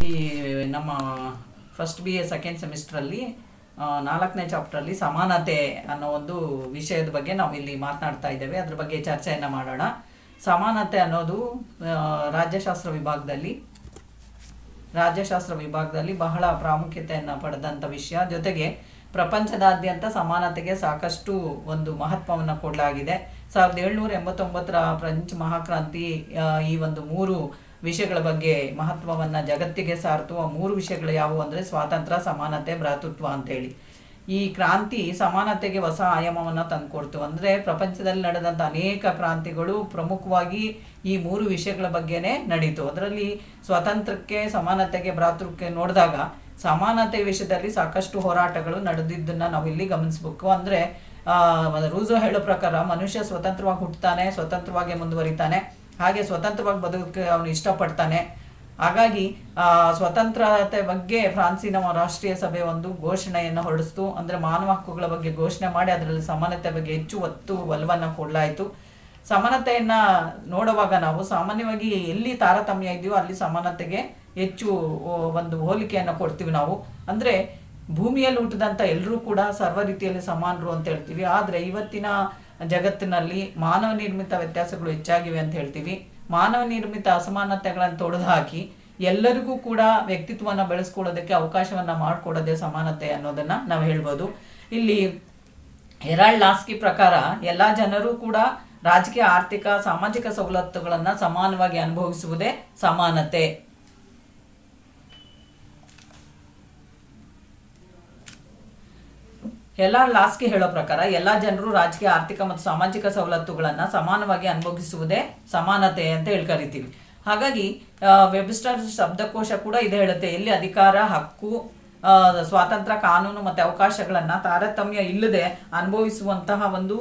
ಈ ನಮ್ಮ first BA second ಸೆಮಿಸ್ಟ್ರಲ್ಲಿ 4ನೇ ಚಾಪ್ಟ್ರಲ್ಲಿ ಸಮಾನತೆ ಅನ್ನೋ ಒಂದು ವಿಷಯದ ಬಗ್ಗೆ ನಾವು ಇಲ್ಲಿ ಮಾತನಾಡ್ತಾ ಇದ್ದೇವೆ. ಅದ್ರ ಬಗ್ಗೆ ಚರ್ಚೆಯನ್ನು ಮಾಡೋಣ. ಸಮಾನತೆ ಅನ್ನೋದು ರಾಜ್ಯಶಾಸ್ತ್ರ ವಿಭಾಗದಲ್ಲಿ ಬಹಳ ಪ್ರಾಮುಖ್ಯತೆಯನ್ನು ಪಡೆದಂಥ ವಿಷಯ. ಜೊತೆಗೆ ಪ್ರಪಂಚದಾದ್ಯಂತ ಸಮಾನತೆಗೆ ಸಾಕಷ್ಟು ಒಂದು ಮಹತ್ವವನ್ನು ಕೊಡಲಾಗಿದೆ. 1789ರ ಫ್ರೆಂಚ್ ಮಹಾಕ್ರಾಂತಿ ಈ ಒಂದು 3 ವಿಷಯಗಳ ಬಗ್ಗೆ ಮಹತ್ವವನ್ನು ಜಗತ್ತಿಗೆ ಸಾರ್ತು. ಆ 3 ವಿಷಯಗಳು ಯಾವುವು ಅಂದರೆ ಸ್ವಾತಂತ್ರ್ಯ, ಸಮಾನತೆ, ಭ್ರಾತೃತ್ವ ಅಂತೇಳಿ. ಈ ಕ್ರಾಂತಿ ಸಮಾನತೆಗೆ ಹೊಸ ಆಯಾಮವನ್ನು ತಂದುಕೊಡ್ತು. ಅಂದರೆ ಪ್ರಪಂಚದಲ್ಲಿ ನಡೆದಂಥ ಅನೇಕ ಕ್ರಾಂತಿಗಳು ಪ್ರಮುಖವಾಗಿ ಈ 3 ವಿಷಯಗಳ ಬಗ್ಗೆನೇ ನಡೀತು. ಅದರಲ್ಲಿ ಸ್ವಾತಂತ್ರ್ಯಕ್ಕೆ, ಸಮಾನತೆಗೆ, ಭ್ರಾತೃತ್ವಕ್ಕೆ ನೋಡಿದಾಗ ಸಮಾನತೆ ವಿಷಯದಲ್ಲಿ ಸಾಕಷ್ಟು ಹೋರಾಟಗಳು ನಡೆದಿದ್ದನ್ನು ನಾವಿಲ್ಲಿ ಗಮನಿಸಬೇಕು. ಅಂದರೆ ರೂಸೋ ಹೇಳೋ ಪ್ರಕಾರ ಮನುಷ್ಯ ಸ್ವತಂತ್ರವಾಗಿ ಹುಟ್ಟುತ್ತಾನೆ, ಸ್ವತಂತ್ರವಾಗಿ ಮುಂದುವರಿತಾನೆ, ಹಾಗೆ ಸ್ವತಂತ್ರವಾಗಿ ಬದುಕಕ್ಕೆ ಅವನು ಇಷ್ಟಪಡ್ತಾನೆ. ಹಾಗಾಗಿ ಸ್ವತಂತ್ರತೆ ಬಗ್ಗೆ ಫ್ರಾನ್ಸಿನ ರಾಷ್ಟ್ರೀಯ ಸಭೆ ಒಂದು ಘೋಷಣೆಯನ್ನು ಹೊರಡಿಸ್ತು. ಅಂದರೆ ಮಾನವ ಹಕ್ಕುಗಳ ಬಗ್ಗೆ ಘೋಷಣೆ ಮಾಡಿ ಅದರಲ್ಲಿ ಸಮಾನತೆ ಬಗ್ಗೆ ಹೆಚ್ಚು ಒಲವನ್ನು ಕೊಡಲಾಯಿತು. ಸಮಾನತೆಯನ್ನು ನೋಡುವಾಗ ನಾವು ಸಾಮಾನ್ಯವಾಗಿ ಎಲ್ಲಿ ತಾರತಮ್ಯ ಇದೆಯೋ ಅಲ್ಲಿ ಸಮಾನತೆಗೆ ಹೆಚ್ಚು ಒಂದು ಹೋಲಿಕೆಯನ್ನು ಕೊಡ್ತೀವಿ ನಾವು. ಅಂದರೆ ಭೂಮಿಯಲ್ಲಿ ಹುಟ್ಟಿದಂಥ ಎಲ್ಲರೂ ಕೂಡ ಸರ್ವ ರೀತಿಯಲ್ಲಿ ಸಮಾನರು ಅಂತ ಹೇಳ್ತೀವಿ. ಆದರೆ ಇವತ್ತಿನ ಜಗತ್ತಿನಲ್ಲಿ ಮಾನವ ನಿರ್ಮಿತ ವ್ಯತ್ಯಾಸಗಳು ಹೆಚ್ಚಾಗಿವೆ ಅಂತ ಹೇಳ್ತೀವಿ. ಮಾನವ ನಿರ್ಮಿತ ಅಸಮಾನತೆಗಳನ್ನು ತೊಡೆದು ಹಾಕಿ ಎಲ್ಲರಿಗೂ ಕೂಡ ವ್ಯಕ್ತಿತ್ವವನ್ನು ಬೆಳೆಸ್ಕೊಳ್ಳೋದಕ್ಕೆ ಅವಕಾಶವನ್ನು ಮಾಡಿಕೊಡೋದೇ ಸಮಾನತೆ ಅನ್ನೋದನ್ನು ನಾವು ಹೇಳ್ಬೋದು. ಇಲ್ಲಿ ಹೆರಾಲ್ಡ್ ಲಾಸ್ಕಿ ಪ್ರಕಾರ ಎಲ್ಲ ಜನರು ಕೂಡ ರಾಜಕೀಯ, ಆರ್ಥಿಕ, ಸಾಮಾಜಿಕ ಸವಲತ್ತುಗಳನ್ನು ಸಮಾನವಾಗಿ ಅನುಭವಿಸುವುದೇ ಸಮಾನತೆ. ಹೆರಾಲ್ಡ್ ಲಾಸ್ಕಿ ಹೇಳೋ ಪ್ರಕಾರ ಎಲ್ಲ ಜನರು ರಾಜಕೀಯ, ಆರ್ಥಿಕ ಮತ್ತು ಸಾಮಾಜಿಕ ಸವಲತ್ತುಗಳನ್ನು ಸಮಾನವಾಗಿ ಅನುಭವಿಸುವುದೇ ಸಮಾನತೆ ಅಂತ ಕರಿತೀವಿ. ಹಾಗಾಗಿ ವೆಬ್ಸ್ಟರ್ ಶಬ್ದಕೋಶ ಕೂಡ ಇದು ಹೇಳುತ್ತೆ, ಎಲ್ಲಿ ಅಧಿಕಾರ, ಹಕ್ಕು, ಸ್ವಾತಂತ್ರ್ಯ, ಕಾನೂನು ಮತ್ತು ಅವಕಾಶಗಳನ್ನು ತಾರತಮ್ಯ ಇಲ್ಲದೆ ಅನುಭವಿಸುವಂತಹ ಒಂದು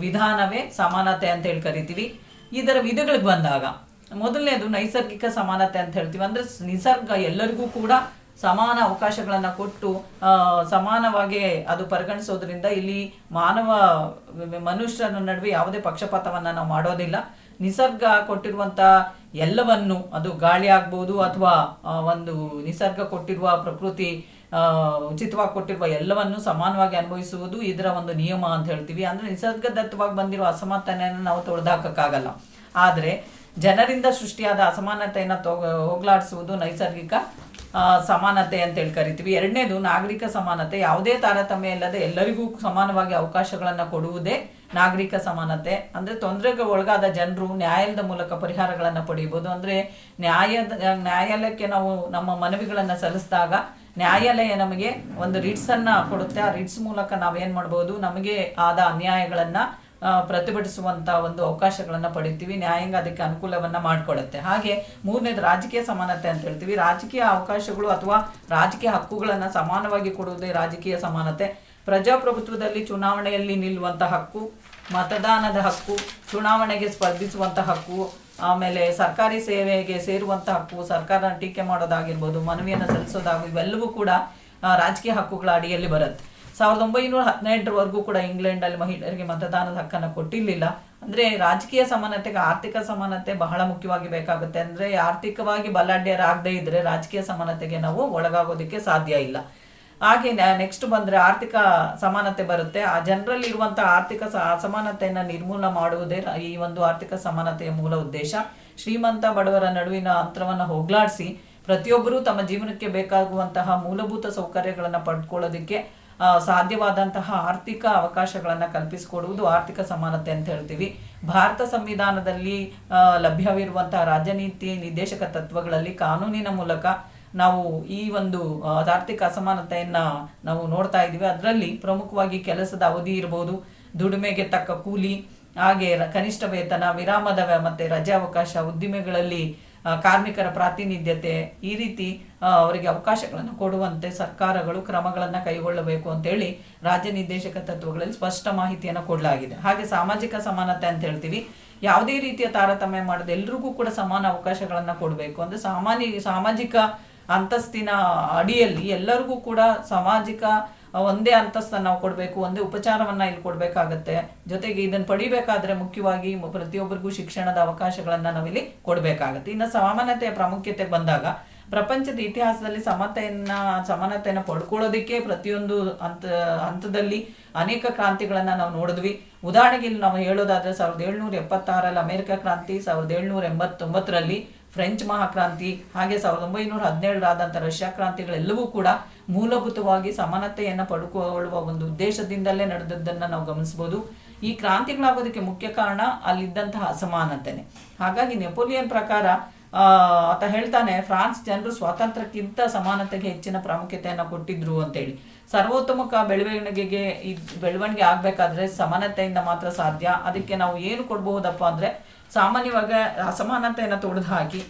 ವಿಧಾನವೇ ಸಮಾನತೆ ಅಂತ ಕರಿತೀವಿ. ಇದರ ವಿಧಗಳಿಗೆ ಬಂದಾಗ ಮೊದಲನೇದು ನೈಸರ್ಗಿಕ ಸಮಾನತೆ ಅಂತ ಹೇಳ್ತೀವಿ. ಅಂದರೆ ನಿಸರ್ಗ ಎಲ್ಲರಿಗೂ ಕೂಡ ಸಮಾನ ಅವಕಾಶಗಳನ್ನು ಕೊಟ್ಟು ಸಮಾನವಾಗಿ ಅದು ಪರಿಗಣಿಸೋದ್ರಿಂದ ಇಲ್ಲಿ ಮನುಷ್ಯರ ನಡುವೆ ಯಾವುದೇ ಪಕ್ಷಪಾತವನ್ನು ನಾವು ಮಾಡೋದಿಲ್ಲ. ನಿಸರ್ಗ ಕೊಟ್ಟಿರುವಂಥ ಎಲ್ಲವನ್ನು, ಅದು ಗಾಳಿ ಆಗ್ಬೋದು ಅಥವಾ ಒಂದು ನಿಸರ್ಗ ಕೊಟ್ಟಿರುವ ಪ್ರಕೃತಿ ಉಚಿತವಾಗಿ ಕೊಟ್ಟಿರುವ ಎಲ್ಲವನ್ನು ಸಮಾನವಾಗಿ ಅನುಭವಿಸುವುದು ಇದರ ಒಂದು ನಿಯಮ ಅಂತ ಹೇಳ್ತೀವಿ. ಅಂದರೆ ನಿಸರ್ಗದತ್ತವಾಗಿ ಬಂದಿರುವ ಅಸಮಾನತೆಯನ್ನು ನಾವು ತೊಡೆದಾಕಕ್ಕಾಗಲ್ಲ. ಆದರೆ ಜನರಿಂದ ಸೃಷ್ಟಿಯಾದ ಅಸಮಾನತೆಯನ್ನು ಹೋಗಲಾಡಿಸುವುದು ನೈಸರ್ಗಿಕ ಸಮಾನತೆ ಅಂತೇಳಿ ಕರಿತೀವಿ. ಎರಡನೇದು ನಾಗರಿಕ ಸಮಾನತೆ. ಯಾವುದೇ ತಾರತಮ್ಯ ಇಲ್ಲದೆ ಎಲ್ಲರಿಗೂ ಸಮಾನವಾಗಿ ಅವಕಾಶಗಳನ್ನು ಕೊಡುವುದೇ ನಾಗರಿಕ ಸಮಾನತೆ. ಅಂದರೆ ತೊಂದರೆಗೆ ಒಳಗಾದ ಜನರು ನ್ಯಾಯಾಲಯದ ಮೂಲಕ ಪರಿಹಾರಗಳನ್ನು ಪಡೆಯಬಹುದು. ಅಂದರೆ ನ್ಯಾಯಾಲಯಕ್ಕೆ ನಾವು ನಮ್ಮ ಮನವಿಗಳನ್ನು ಸಲ್ಲಿಸಿದಾಗ ನ್ಯಾಯಾಲಯ ನಮಗೆ ಒಂದು ರಿಟ್ಸನ್ನು ಕೊಡುತ್ತೆ. ಆ ರಿಟ್ಸ್ ಮೂಲಕ ನಾವೇನು ಮಾಡ್ಬೋದು, ನಮಗೆ ಆದ ಅನ್ಯಾಯಗಳನ್ನು ಪ್ರತಿಭಟಿಸುವಂಥ ಒಂದು ಅವಕಾಶಗಳನ್ನು ಪಡಿತೀವಿ. ನ್ಯಾಯಾಂಗ ಅದಕ್ಕೆ ಅನುಕೂಲವನ್ನು ಮಾಡಿಕೊಡುತ್ತೆ. ಹಾಗೆ ಮೂರನೇದು ರಾಜಕೀಯ ಸಮಾನತೆ ಅಂತ ಹೇಳ್ತೀವಿ. ರಾಜಕೀಯ ಅವಕಾಶಗಳು ಅಥವಾ ರಾಜಕೀಯ ಹಕ್ಕುಗಳನ್ನು ಸಮಾನವಾಗಿ ಕೊಡುವುದೇ ರಾಜಕೀಯ ಸಮಾನತೆ. ಪ್ರಜಾಪ್ರಭುತ್ವದಲ್ಲಿ ಚುನಾವಣೆಯಲ್ಲಿ ನಿಲ್ಲುವಂಥ ಹಕ್ಕು, ಮತದಾನದ ಹಕ್ಕು, ಚುನಾವಣೆಗೆ ಸ್ಪರ್ಧಿಸುವಂಥ ಹಕ್ಕು, ಆಮೇಲೆ ಸರ್ಕಾರಿ ಸೇವೆಗೆ ಸೇರುವಂಥ ಹಕ್ಕು, ಸರ್ಕಾರನ ಟೀಕೆ ಮಾಡೋದಾಗಿರ್ಬೋದು, ಮನವಿಯನ್ನು ಸಲ್ಲಿಸೋದಾಗಿ ಇವೆಲ್ಲವೂ ಕೂಡ ರಾಜಕೀಯ ಹಕ್ಕುಗಳ ಅಡಿಯಲ್ಲಿ ಬರುತ್ತೆ. 1918ರವರೆಗೂ ಕೂಡ ಇಂಗ್ಲೆಂಡಲ್ಲಿ ಮಹಿಳೆಯರಿಗೆ ಮತದಾನದ ಹಕ್ಕನ್ನು ಕೊಟ್ಟಿರಲಿಲ್ಲ. ಅಂದರೆ ರಾಜಕೀಯ ಸಮಾನತೆಗೆ ಆರ್ಥಿಕ ಸಮಾನತೆ ಬಹಳ ಮುಖ್ಯವಾಗಿ ಬೇಕಾಗುತ್ತೆ. ಅಂದರೆ ಆರ್ಥಿಕವಾಗಿ ಬಲಾಢ್ಯರಾಗದೇ ಇದ್ದರೆ ರಾಜಕೀಯ ಸಮಾನತೆಗೆ ನಾವು ಒಳಗಾಗೋದಕ್ಕೆ ಸಾಧ್ಯ ಇಲ್ಲ. ಹಾಗೆ ನೆಕ್ಸ್ಟ್ ಬಂದರೆ ಆರ್ಥಿಕ ಸಮಾನತೆ ಬರುತ್ತೆ. ಆ ಜನರಲ್ಲಿ ಇರುವಂಥ ಆರ್ಥಿಕ ಅಸಮಾನತೆಯನ್ನು ನಿರ್ಮೂಲನೆ ಮಾಡುವುದೇ ಈ ಒಂದು ಆರ್ಥಿಕ ಸಮಾನತೆಯ ಮೂಲ ಉದ್ದೇಶ. ಶ್ರೀಮಂತ ಬಡವರ ನಡುವಿನ ಅಂತರವನ್ನು ಹೋಗಲಾಡಿಸಿ ಪ್ರತಿಯೊಬ್ಬರೂ ತಮ್ಮ ಜೀವನಕ್ಕೆ ಬೇಕಾಗುವಂತಹ ಮೂಲಭೂತ ಸೌಕರ್ಯಗಳನ್ನು ಪಡ್ಕೊಳ್ಳೋದಕ್ಕೆ ಸಾಧ್ಯವಾದಂತಹ ಆರ್ಥಿಕ ಅವಕಾಶಗಳನ್ನು ಕಲ್ಪಿಸಿಕೊಡುವುದು ಆರ್ಥಿಕ ಸಮಾನತೆ ಅಂತ ಹೇಳ್ತೀವಿ. ಭಾರತ ಸಂವಿಧಾನದಲ್ಲಿ ಲಭ್ಯವಿರುವಂತಹ ರಾಜನೀತಿ ನಿರ್ದೇಶಕ ತತ್ವಗಳಲ್ಲಿ ಕಾನೂನಿನ ಮೂಲಕ ನಾವು ಈ ಒಂದು ಆರ್ಥಿಕ ಅಸಮಾನತೆಯನ್ನು ನಾವು ನೋಡ್ತಾ ಇದ್ದೀವಿ. ಅದರಲ್ಲಿ ಪ್ರಮುಖವಾಗಿ ಕೆಲಸದ ಅವಧಿ ಇರ್ಬೋದು, ದುಡಿಮೆಗೆ ತಕ್ಕ ಕೂಲಿ, ಹಾಗೆ ಕನಿಷ್ಠ ವೇತನ, ವಿರಾಮದ ಮತ್ತು ರಜೆ ಅವಕಾಶ, ಉದ್ದಿಮೆಗಳಲ್ಲಿ ಕಾರ್ಮಿಕರ ಪ್ರಾತಿನಿಧ್ಯತೆ, ಈ ರೀತಿ ಅವರಿಗೆ ಅವಕಾಶಗಳನ್ನು ಕೊಡುವಂತೆ ಸರ್ಕಾರಗಳು ಕ್ರಮಗಳನ್ನು ಕೈಗೊಳ್ಳಬೇಕು ಅಂತೇಳಿ ರಾಜ್ಯ ನಿರ್ದೇಶಕ ತತ್ವಗಳಲ್ಲಿ ಸ್ಪಷ್ಟ ಮಾಹಿತಿಯನ್ನು ಕೊಡಲಾಗಿದೆ. ಹಾಗೆ ಸಾಮಾಜಿಕ ಸಮಾನತೆ ಅಂತ ಹೇಳ್ತೀವಿ. ಯಾವುದೇ ರೀತಿಯ ತಾರತಮ್ಯ ಮಾಡದೆ ಎಲ್ಲರಿಗೂ ಕೂಡ ಸಮಾನ ಅವಕಾಶಗಳನ್ನು ಕೊಡಬೇಕು. ಅಂದರೆ ಸಾಮಾಜಿಕ ಅಂತಸ್ತಿನ ಅಡಿಯಲ್ಲಿ ಎಲ್ಲರಿಗೂ ಕೂಡ ಸಾಮಾಜಿಕ ಒಂದೇ ಅಂತಸ್ತನ್ನು ನಾವು ಕೊಡಬೇಕು, ಒಂದೇ ಉಪಚಾರವನ್ನು ಇಲ್ಲಿ ಕೊಡಬೇಕಾಗತ್ತೆ. ಜೊತೆಗೆ ಇದನ್ನು ಪಡಿಬೇಕಾದ್ರೆ ಮುಖ್ಯವಾಗಿ ಪ್ರತಿಯೊಬ್ಬರಿಗೂ ಶಿಕ್ಷಣದ ಅವಕಾಶಗಳನ್ನು ನಾವಿಲ್ಲಿ ಕೊಡಬೇಕಾಗತ್ತೆ. ಇನ್ನು ಸಮಾನತೆಯ ಪ್ರಾಮುಖ್ಯತೆ ಬಂದಾಗ ಪ್ರಪಂಚದ ಇತಿಹಾಸದಲ್ಲಿ ಸಮಾನತೆಯನ್ನು ಪಡ್ಕೊಳ್ಳೋದಕ್ಕೆ ಪ್ರತಿಯೊಂದು ಹಂತದಲ್ಲಿ ಅನೇಕ ಕ್ರಾಂತಿಗಳನ್ನ ನಾವು ನೋಡಿದ್ವಿ. ಉದಾಹರಣೆಗೆ ಇಲ್ಲಿ ನಾವು ಹೇಳೋದಾದ್ರೆ 1776ರಲ್ಲಿ ಅಮೆರಿಕ ಕ್ರಾಂತಿ, 1789ರಲ್ಲಿ ಫ್ರೆಂಚ್ ಮಹಾಕ್ರಾಂತಿ, ಹಾಗೆ 1917ರಾದಂಥ ರಷ್ಯಾ ಕ್ರಾಂತಿಗಳೆಲ್ಲವೂ ಕೂಡ ಮೂಲಭೂತವಾಗಿ ಸಮಾನತೆಯನ್ನು ಪಡ್ಕೊಳ್ಳುವ ಒಂದು ಉದ್ದೇಶದಿಂದಲೇ ನಡೆದದ್ದನ್ನು ನಾವು ಗಮನಿಸಬಹುದು. ಈ ಕ್ರಾಂತಿಗಳಾಗೋದಕ್ಕೆ ಮುಖ್ಯ ಕಾರಣ ಅಲ್ಲಿದ್ದಂತಹ ಅಸಮಾನತೆನೆ. ಹಾಗಾಗಿ ನೆಪೋಲಿಯನ್ ಪ್ರಕಾರ ಆತ ಹೇಳ್ತಾನೆ, ಫ್ರಾನ್ಸ್ ಜನರು ಸ್ವಾತಂತ್ರ್ಯಕ್ಕಿಂತ ಸಮಾನತೆಗೆ ಹೆಚ್ಚಿನ ಪ್ರಾಮುಖ್ಯತೆಯನ್ನು ಕೊಟ್ಟಿದ್ರು ಅಂತೇಳಿ. ಸರ್ವೋತ್ತಮಕ ಬೆಳವಣಿಗೆ ಆಗ್ಬೇಕಾದ್ರೆ ಸಮಾನತೆಯಿಂದ ಮಾತ್ರ ಸಾಧ್ಯ. ಅದಕ್ಕೆ ನಾವು ಏನು ಕೊಡಬಹುದಪ್ಪ ಅಂದ್ರೆ, ಸಾಮಾನ್ಯವಾಗಿ ಅಸಮಾನತೆಯನ್ನು ತೊಡೆದು ಹಾಕಿ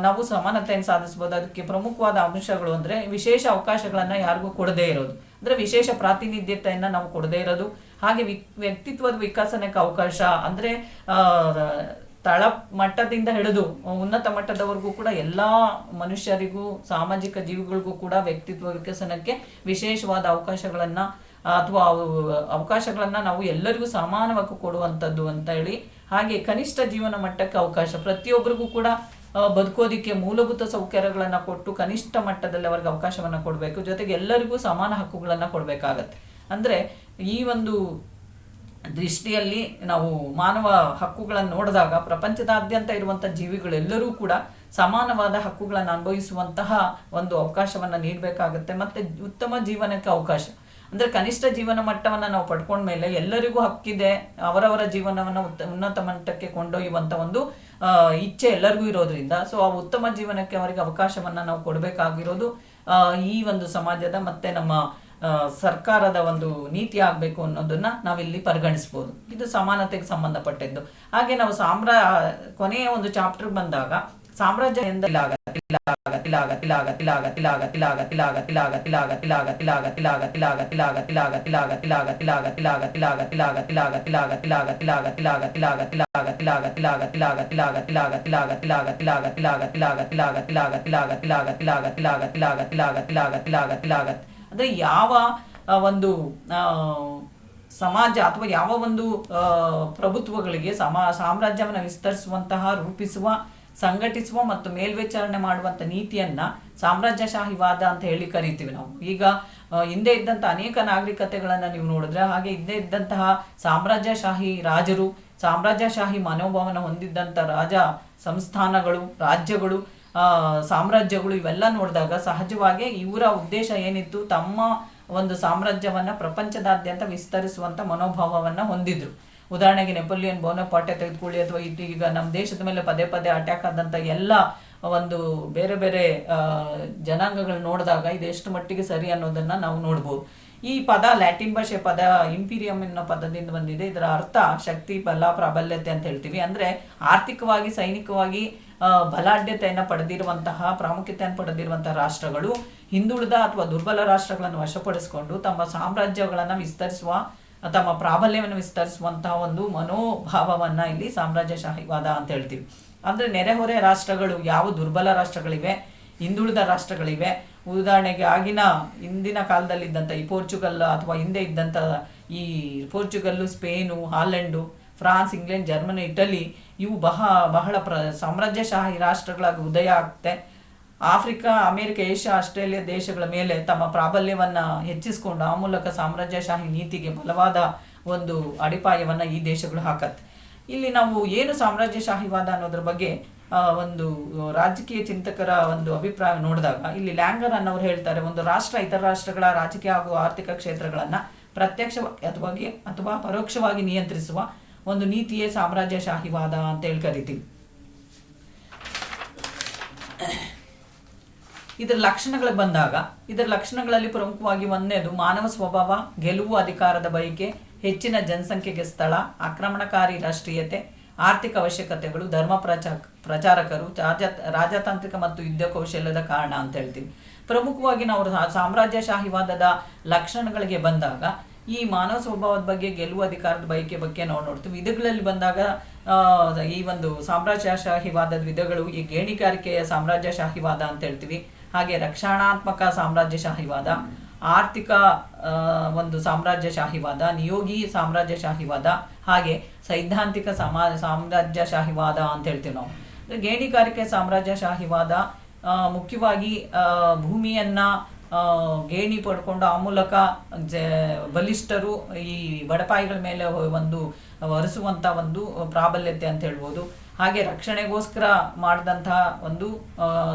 ನಾವು ಸಮಾನತೆಯನ್ನು ಸಾಧಿಸಬಹುದು. ಅದಕ್ಕೆ ಪ್ರಮುಖವಾದ ಅಂಶಗಳು ಅಂದ್ರೆ ವಿಶೇಷ ಅವಕಾಶಗಳನ್ನ ಯಾರಿಗೂ ಕೊಡದೇ ಇರೋದು, ಅಂದ್ರೆ ವಿಶೇಷ ಪ್ರಾತಿನಿಧ್ಯತೆಯನ್ನ ನಾವು ಕೊಡದೇ ಇರೋದು. ಹಾಗೆ ವ್ಯಕ್ತಿತ್ವದ ವಿಕಸನಕ್ಕೆ ಅವಕಾಶ, ಅಂದ್ರೆ ತಳ ಮಟ್ಟದಿಂದ ಹಿಡಿದು ಉನ್ನತ ಮಟ್ಟದವರೆಗೂ ಕೂಡ ಎಲ್ಲಾ ಮನುಷ್ಯರಿಗೂ, ಸಾಮಾಜಿಕ ಜೀವಿಗಳಿಗೂ ಕೂಡ ವ್ಯಕ್ತಿತ್ವ ವಿಕಸನಕ್ಕೆ ವಿಶೇಷವಾದ ಅವಕಾಶಗಳನ್ನ ಅಥವಾ ಅವಕಾಶಗಳನ್ನ ನಾವು ಎಲ್ಲರಿಗೂ ಸಮಾನವಾಗಿ ಕೊಡುವಂಥದ್ದು ಅಂತ ಹೇಳಿ. ಹಾಗೆ ಕನಿಷ್ಠ ಜೀವನ ಮಟ್ಟಕ್ಕೆ ಅವಕಾಶ, ಪ್ರತಿಯೊಬ್ಬರಿಗೂ ಕೂಡ ಬದುಕೋದಿಕ್ಕೆ ಮೂಲಭೂತ ಸೌಕರ್ಯಗಳನ್ನ ಕೊಟ್ಟು ಕನಿಷ್ಠ ಮಟ್ಟದಲ್ಲಿ ಅವರಿಗೆ ಅವಕಾಶವನ್ನ ಕೊಡಬೇಕು. ಜೊತೆಗೆ ಎಲ್ಲರಿಗೂ ಸಮಾನ ಹಕ್ಕುಗಳನ್ನ ಕೊಡಬೇಕಾಗತ್ತೆ. ಅಂದ್ರೆ ಈ ಒಂದು ದೃಷ್ಟಿಯಲ್ಲಿ ನಾವು ಮಾನವ ಹಕ್ಕುಗಳನ್ನು ನೋಡಿದಾಗ ಪ್ರಪಂಚದಾದ್ಯಂತ ಇರುವಂತಹ ಜೀವಿಗಳೆಲ್ಲರೂ ಕೂಡ ಸಮಾನವಾದ ಹಕ್ಕುಗಳನ್ನು ಅನುಭವಿಸುವಂತಹ ಒಂದು ಅವಕಾಶವನ್ನ ನೀಡಬೇಕಾಗತ್ತೆ. ಮತ್ತೆ ಉತ್ತಮ ಜೀವನಕ್ಕೆ ಅವಕಾಶ, ಅಂದ್ರೆ ಕನಿಷ್ಠ ಜೀವನ ಮಟ್ಟವನ್ನ ನಾವು ಪಡ್ಕೊಂಡ್ಮೇಲೆ ಎಲ್ಲರಿಗೂ ಹಕ್ಕಿದೆ, ಅವರವರ ಜೀವನವನ್ನ ಉನ್ನತ ಮಟ್ಟಕ್ಕೆ ಕೊಂಡೊಯ್ಯುವಂತ ಒಂದು ಇಚ್ಛೆ ಎಲ್ಲರಿಗೂ ಇರೋದ್ರಿಂದ ಆ ಉತ್ತಮ ಜೀವನಕ್ಕೆ ಅವರಿಗೆ ಅವಕಾಶವನ್ನ ನಾವು ಕೊಡಬೇಕಾಗಿರೋದು ಈ ಒಂದು ಸಮಾಜದ ಮತ್ತೆ ನಮ್ಮ ಸರ್ಕಾರದ ಒಂದು ನೀತಿ ಆಗ್ಬೇಕು ಅನ್ನೋದನ್ನ ನಾವಿಲ್ಲಿ ಪರಿಗಣಿಸಬಹುದು. ಇದು ಸಮಾನತೆಗೆ ಸಂಬಂಧಪಟ್ಟಿದ್ದು. ಹಾಗೆ ನಾವು ಕೊನೆಯ ಒಂದು ಚಾಪ್ಟರ್ ಬಂದಾಗ ಸಾಮ್ರಾಜ್ಯ ಅಂದ್ರೆ ಯಾವ ಒಂದು ಸಮಾಜ ಅಥವಾ ಯಾವ ಒಂದು ಪ್ರಭುತ್ವಗಳಿಗೆ ಸಾಮ್ರಾಜ್ಯವನ್ನು ವಿಸ್ತರಿಸುವಂತಹ, ರೂಪಿಸುವ, ಸಂಘಟಿಸುವ ಮತ್ತು ಮೇಲ್ವಿಚಾರಣೆ ಮಾಡುವಂತ ನೀತಿಯನ್ನ ಸಾಮ್ರಾಜ್ಯಶಾಹಿವಾದ ಅಂತ ಹೇಳಿ ಕರಿತೀವಿ ನಾವು. ಈಗ ಹಿಂದೆ ಇದ್ದಂತ ಅನೇಕ ನಾಗರಿಕತೆಗಳನ್ನ ನೀವು ನೋಡಿದ್ರೆ, ಹಾಗೆ ಹಿಂದೆ ಇದ್ದಂತಹ ಸಾಮ್ರಾಜ್ಯಶಾಹಿ ರಾಜರು, ಸಾಮ್ರಾಜ್ಯಶಾಹಿ ಮನೋಭಾವನ ಹೊಂದಿದ್ದಂತ ರಾಜ ಸಂಸ್ಥಾನಗಳು, ರಾಜ್ಯಗಳು, ಸಾಮ್ರಾಜ್ಯಗಳು, ಇವೆಲ್ಲ ನೋಡಿದಾಗ ಸಹಜವಾಗಿ ಇವರ ಉದ್ದೇಶ ಏನಿತ್ತು, ತಮ್ಮ ಒಂದು ಸಾಮ್ರಾಜ್ಯವನ್ನ ಪ್ರಪಂಚದಾದ್ಯಂತ ವಿಸ್ತರಿಸುವಂತ ಮನೋಭಾವವನ್ನ ಹೊಂದಿದ್ರು. ಉದಾಹರಣೆಗೆ ನೆಪೋಲಿಯನ್ ಬೋನಪಾರ್ಟೆ ತೆಗೆದುಕೊಳ್ಳಿ, ಅಥವಾ ಈಗ ನಮ್ಮ ದೇಶದ ಮೇಲೆ ಪದೇ ಪದೇ ಅಟ್ಯಾಕ್ ಆದಂತ ಎಲ್ಲ ಒಂದು ಬೇರೆ ಬೇರೆ ಜನಾಂಗಗಳು ನೋಡಿದಾಗ ಇದು ಎಷ್ಟು ಮಟ್ಟಿಗೆ ಸರಿ ಅನ್ನೋದನ್ನ ನಾವು ನೋಡ್ಬೋದು. ಈ ಪದ ಲ್ಯಾಟಿನ್ ಭಾಷೆ ಪದ ಇಂಪೀರಿಯಂ ಅನ್ನೋ ಪದದಿಂದ ಬಂದಿದೆ. ಇದರ ಅರ್ಥ ಶಕ್ತಿ, ಬಲ, ಪ್ರಾಬಲ್ಯತೆ ಅಂತ ಹೇಳ್ತೀವಿ. ಅಂದ್ರೆ ಆರ್ಥಿಕವಾಗಿ, ಸೈನಿಕವಾಗಿ ಬಲಾಢ್ಯತೆಯನ್ನು ಪಡೆದಿರುವಂತಹ, ಪ್ರಾಮುಖ್ಯತೆಯನ್ನು ಪಡೆದಿರುವಂತಹ ರಾಷ್ಟ್ರಗಳು ಹಿಂದುಳಿದ ಅಥವಾ ದುರ್ಬಲ ರಾಷ್ಟ್ರಗಳನ್ನು ವಶಪಡಿಸಿಕೊಂಡು ತಮ್ಮ ಸಾಮ್ರಾಜ್ಯಗಳನ್ನು ವಿಸ್ತರಿಸುವ, ತಮ್ಮ ಪ್ರಾಬಲ್ಯವನ್ನು ವಿಸ್ತರಿಸುವಂತಹ ಒಂದು ಮನೋಭಾವವನ್ನ ಇಲ್ಲಿ ಸಾಮ್ರಾಜ್ಯಶಾಹಿವಾದ ಅಂತ ಹೇಳ್ತೀವಿ. ಅಂದ್ರೆ ನೆರೆಹೊರೆ ರಾಷ್ಟ್ರಗಳು, ಯಾವ ದುರ್ಬಲ ರಾಷ್ಟ್ರಗಳಿವೆ, ಹಿಂದುಳಿದ ರಾಷ್ಟ್ರಗಳಿವೆ, ಉದಾಹರಣೆಗೆ ಹಿಂದಿನ ಕಾಲದಲ್ಲಿದ್ದಂಥ ಈ ಪೋರ್ಚುಗಲ್ ಅಥವಾ ಹಿಂದೆ ಇದ್ದಂಥ ಈ Portugal, Spain, Holland, France, England, Germany, Italy, ಇವು ಬಹಳ ಸಾಮ್ರಾಜ್ಯಶಾಹಿ ರಾಷ್ಟ್ರಗಳಾಗಿ ಉದಯ ಆಗ್ತೆ. ಆಫ್ರಿಕಾ, ಅಮೆರಿಕ, ಏಷ್ಯಾ, ಆಸ್ಟ್ರೇಲಿಯಾ ದೇಶಗಳ ಮೇಲೆ ತಮ್ಮ ಪ್ರಾಬಲ್ಯವನ್ನ ಹೆಚ್ಚಿಸಿಕೊಂಡು ಆ ಮೂಲಕ ಸಾಮ್ರಾಜ್ಯಶಾಹಿ ನೀತಿಗೆ ಬಲವಾದ ಒಂದು ಅಡಿಪಾಯವನ್ನ ಈ ದೇಶಗಳು ಹಾಕತ್ತೆ. ಇಲ್ಲಿ ನಾವು ಏನು ಸಾಮ್ರಾಜ್ಯಶಾಹಿವಾದ ಅನ್ನೋದ್ರ ಬಗ್ಗೆ ಒಂದು ರಾಜಕೀಯ ಚಿಂತಕರ ಒಂದು ಅಭಿಪ್ರಾಯ ನೋಡಿದಾಗ, ಇಲ್ಲಿ ಲ್ಯಾಂಗರ್ ಅನ್ನೋರು ಹೇಳ್ತಾರೆ, ಒಂದು ರಾಷ್ಟ್ರ ಇತರ ರಾಷ್ಟ್ರಗಳ ರಾಜಕೀಯ ಹಾಗೂ ಆರ್ಥಿಕ ಕ್ಷೇತ್ರಗಳನ್ನ ಪ್ರತ್ಯಕ್ಷವಾಗಿ ಅಥವಾ ಪರೋಕ್ಷವಾಗಿ ನಿಯಂತ್ರಿಸುವ ಒಂದು ನೀತಿಯೇ ಸಾಮ್ರಾಜ್ಯಶಾಹಿವಾದ ಅಂತ ಹೇಳಿ ಕರಿತೀವಿ. ಇದರ ಲಕ್ಷಣಗಳಿಗೆ ಬಂದಾಗ, ಇದರ ಲಕ್ಷಣಗಳಲ್ಲಿ ಪ್ರಮುಖವಾಗಿ ಒಂದನೇದು ಮಾನವ ಸ್ವಭಾವ, ಗೆಲುವು, ಅಧಿಕಾರದ ಬಯಕೆ, ಹೆಚ್ಚಿನ ಜನಸಂಖ್ಯೆಗೆ ಸ್ಥಳ, ಆಕ್ರಮಣಕಾರಿ ರಾಷ್ಟ್ರೀಯತೆ, ಆರ್ಥಿಕ ಅವಶ್ಯಕತೆಗಳು, ಧರ್ಮ ಪ್ರಚಾರಕರು, ರಾಜತಾಂತ್ರಿಕ ಮತ್ತು ಯುದ್ಧ ಕೌಶಲ್ಯದ ಕಾರಣ ಅಂತ ಹೇಳ್ತೀವಿ. ಪ್ರಮುಖವಾಗಿ ನಾವು ಸಾಮ್ರಾಜ್ಯಶಾಹಿವಾದದ ಲಕ್ಷಣಗಳಿಗೆ ಬಂದಾಗ ಈ ಮಾನವ ಸ್ವಭಾವದ ಬಗ್ಗೆ, ಗೆಲುವು, ಅಧಿಕಾರದ ಬಯಕೆ ಬಗ್ಗೆ ನಾವು ನೋಡ್ತೀವಿ. ವಿಧಗಳಲ್ಲಿ ಬಂದಾಗ ಈ ಒಂದು ಸಾಮ್ರಾಜ್ಯಶಾಹಿವಾದದ ವಿಧಗಳು, ಈ ಗೇಣಿಗಾರಿಕೆಯ ಸಾಮ್ರಾಜ್ಯಶಾಹಿವಾದ ಅಂತ ಹೇಳ್ತೀವಿ. ಹಾಗೆ ರಕ್ಷಣಾತ್ಮಕ ಸಾಮ್ರಾಜ್ಯಶಾಹಿವಾದ, ಆರ್ಥಿಕ ಒಂದು ಸಾಮ್ರಾಜ್ಯಶಾಹಿವಾದ, ನಿಯೋಗಿ ಸಾಮ್ರಾಜ್ಯಶಾಹಿವಾದ, ಹಾಗೆ ಸೈದ್ಧಾಂತಿಕ ಸಾಮ್ರಾಜ್ಯಶಾಹಿವಾದ ಅಂತ ಹೇಳ್ತೀವಿ ನಾವು. ಗೇಣಿಗಾರಿಕೆ ಸಾಮ್ರಾಜ್ಯಶಾಹಿವಾದ ಮುಖ್ಯವಾಗಿ ಭೂಮಿಯನ್ನ ಗೇಣಿ ಪಡ್ಕೊಂಡು ಆ ಮೂಲಕ ಬಲಿಷ್ಠರು ಈ ಬಡಪಾಯಿಗಳ ಮೇಲೆ ಒಂದು ಒರೆಸುವಂತ ಒಂದು ಪ್ರಾಬಲ್ಯತೆ ಅಂತ ಹೇಳ್ಬೋದು. ಹಾಗೆ ರಕ್ಷಣೆಗೋಸ್ಕರ ಮಾಡಿದಂತಹ ಒಂದು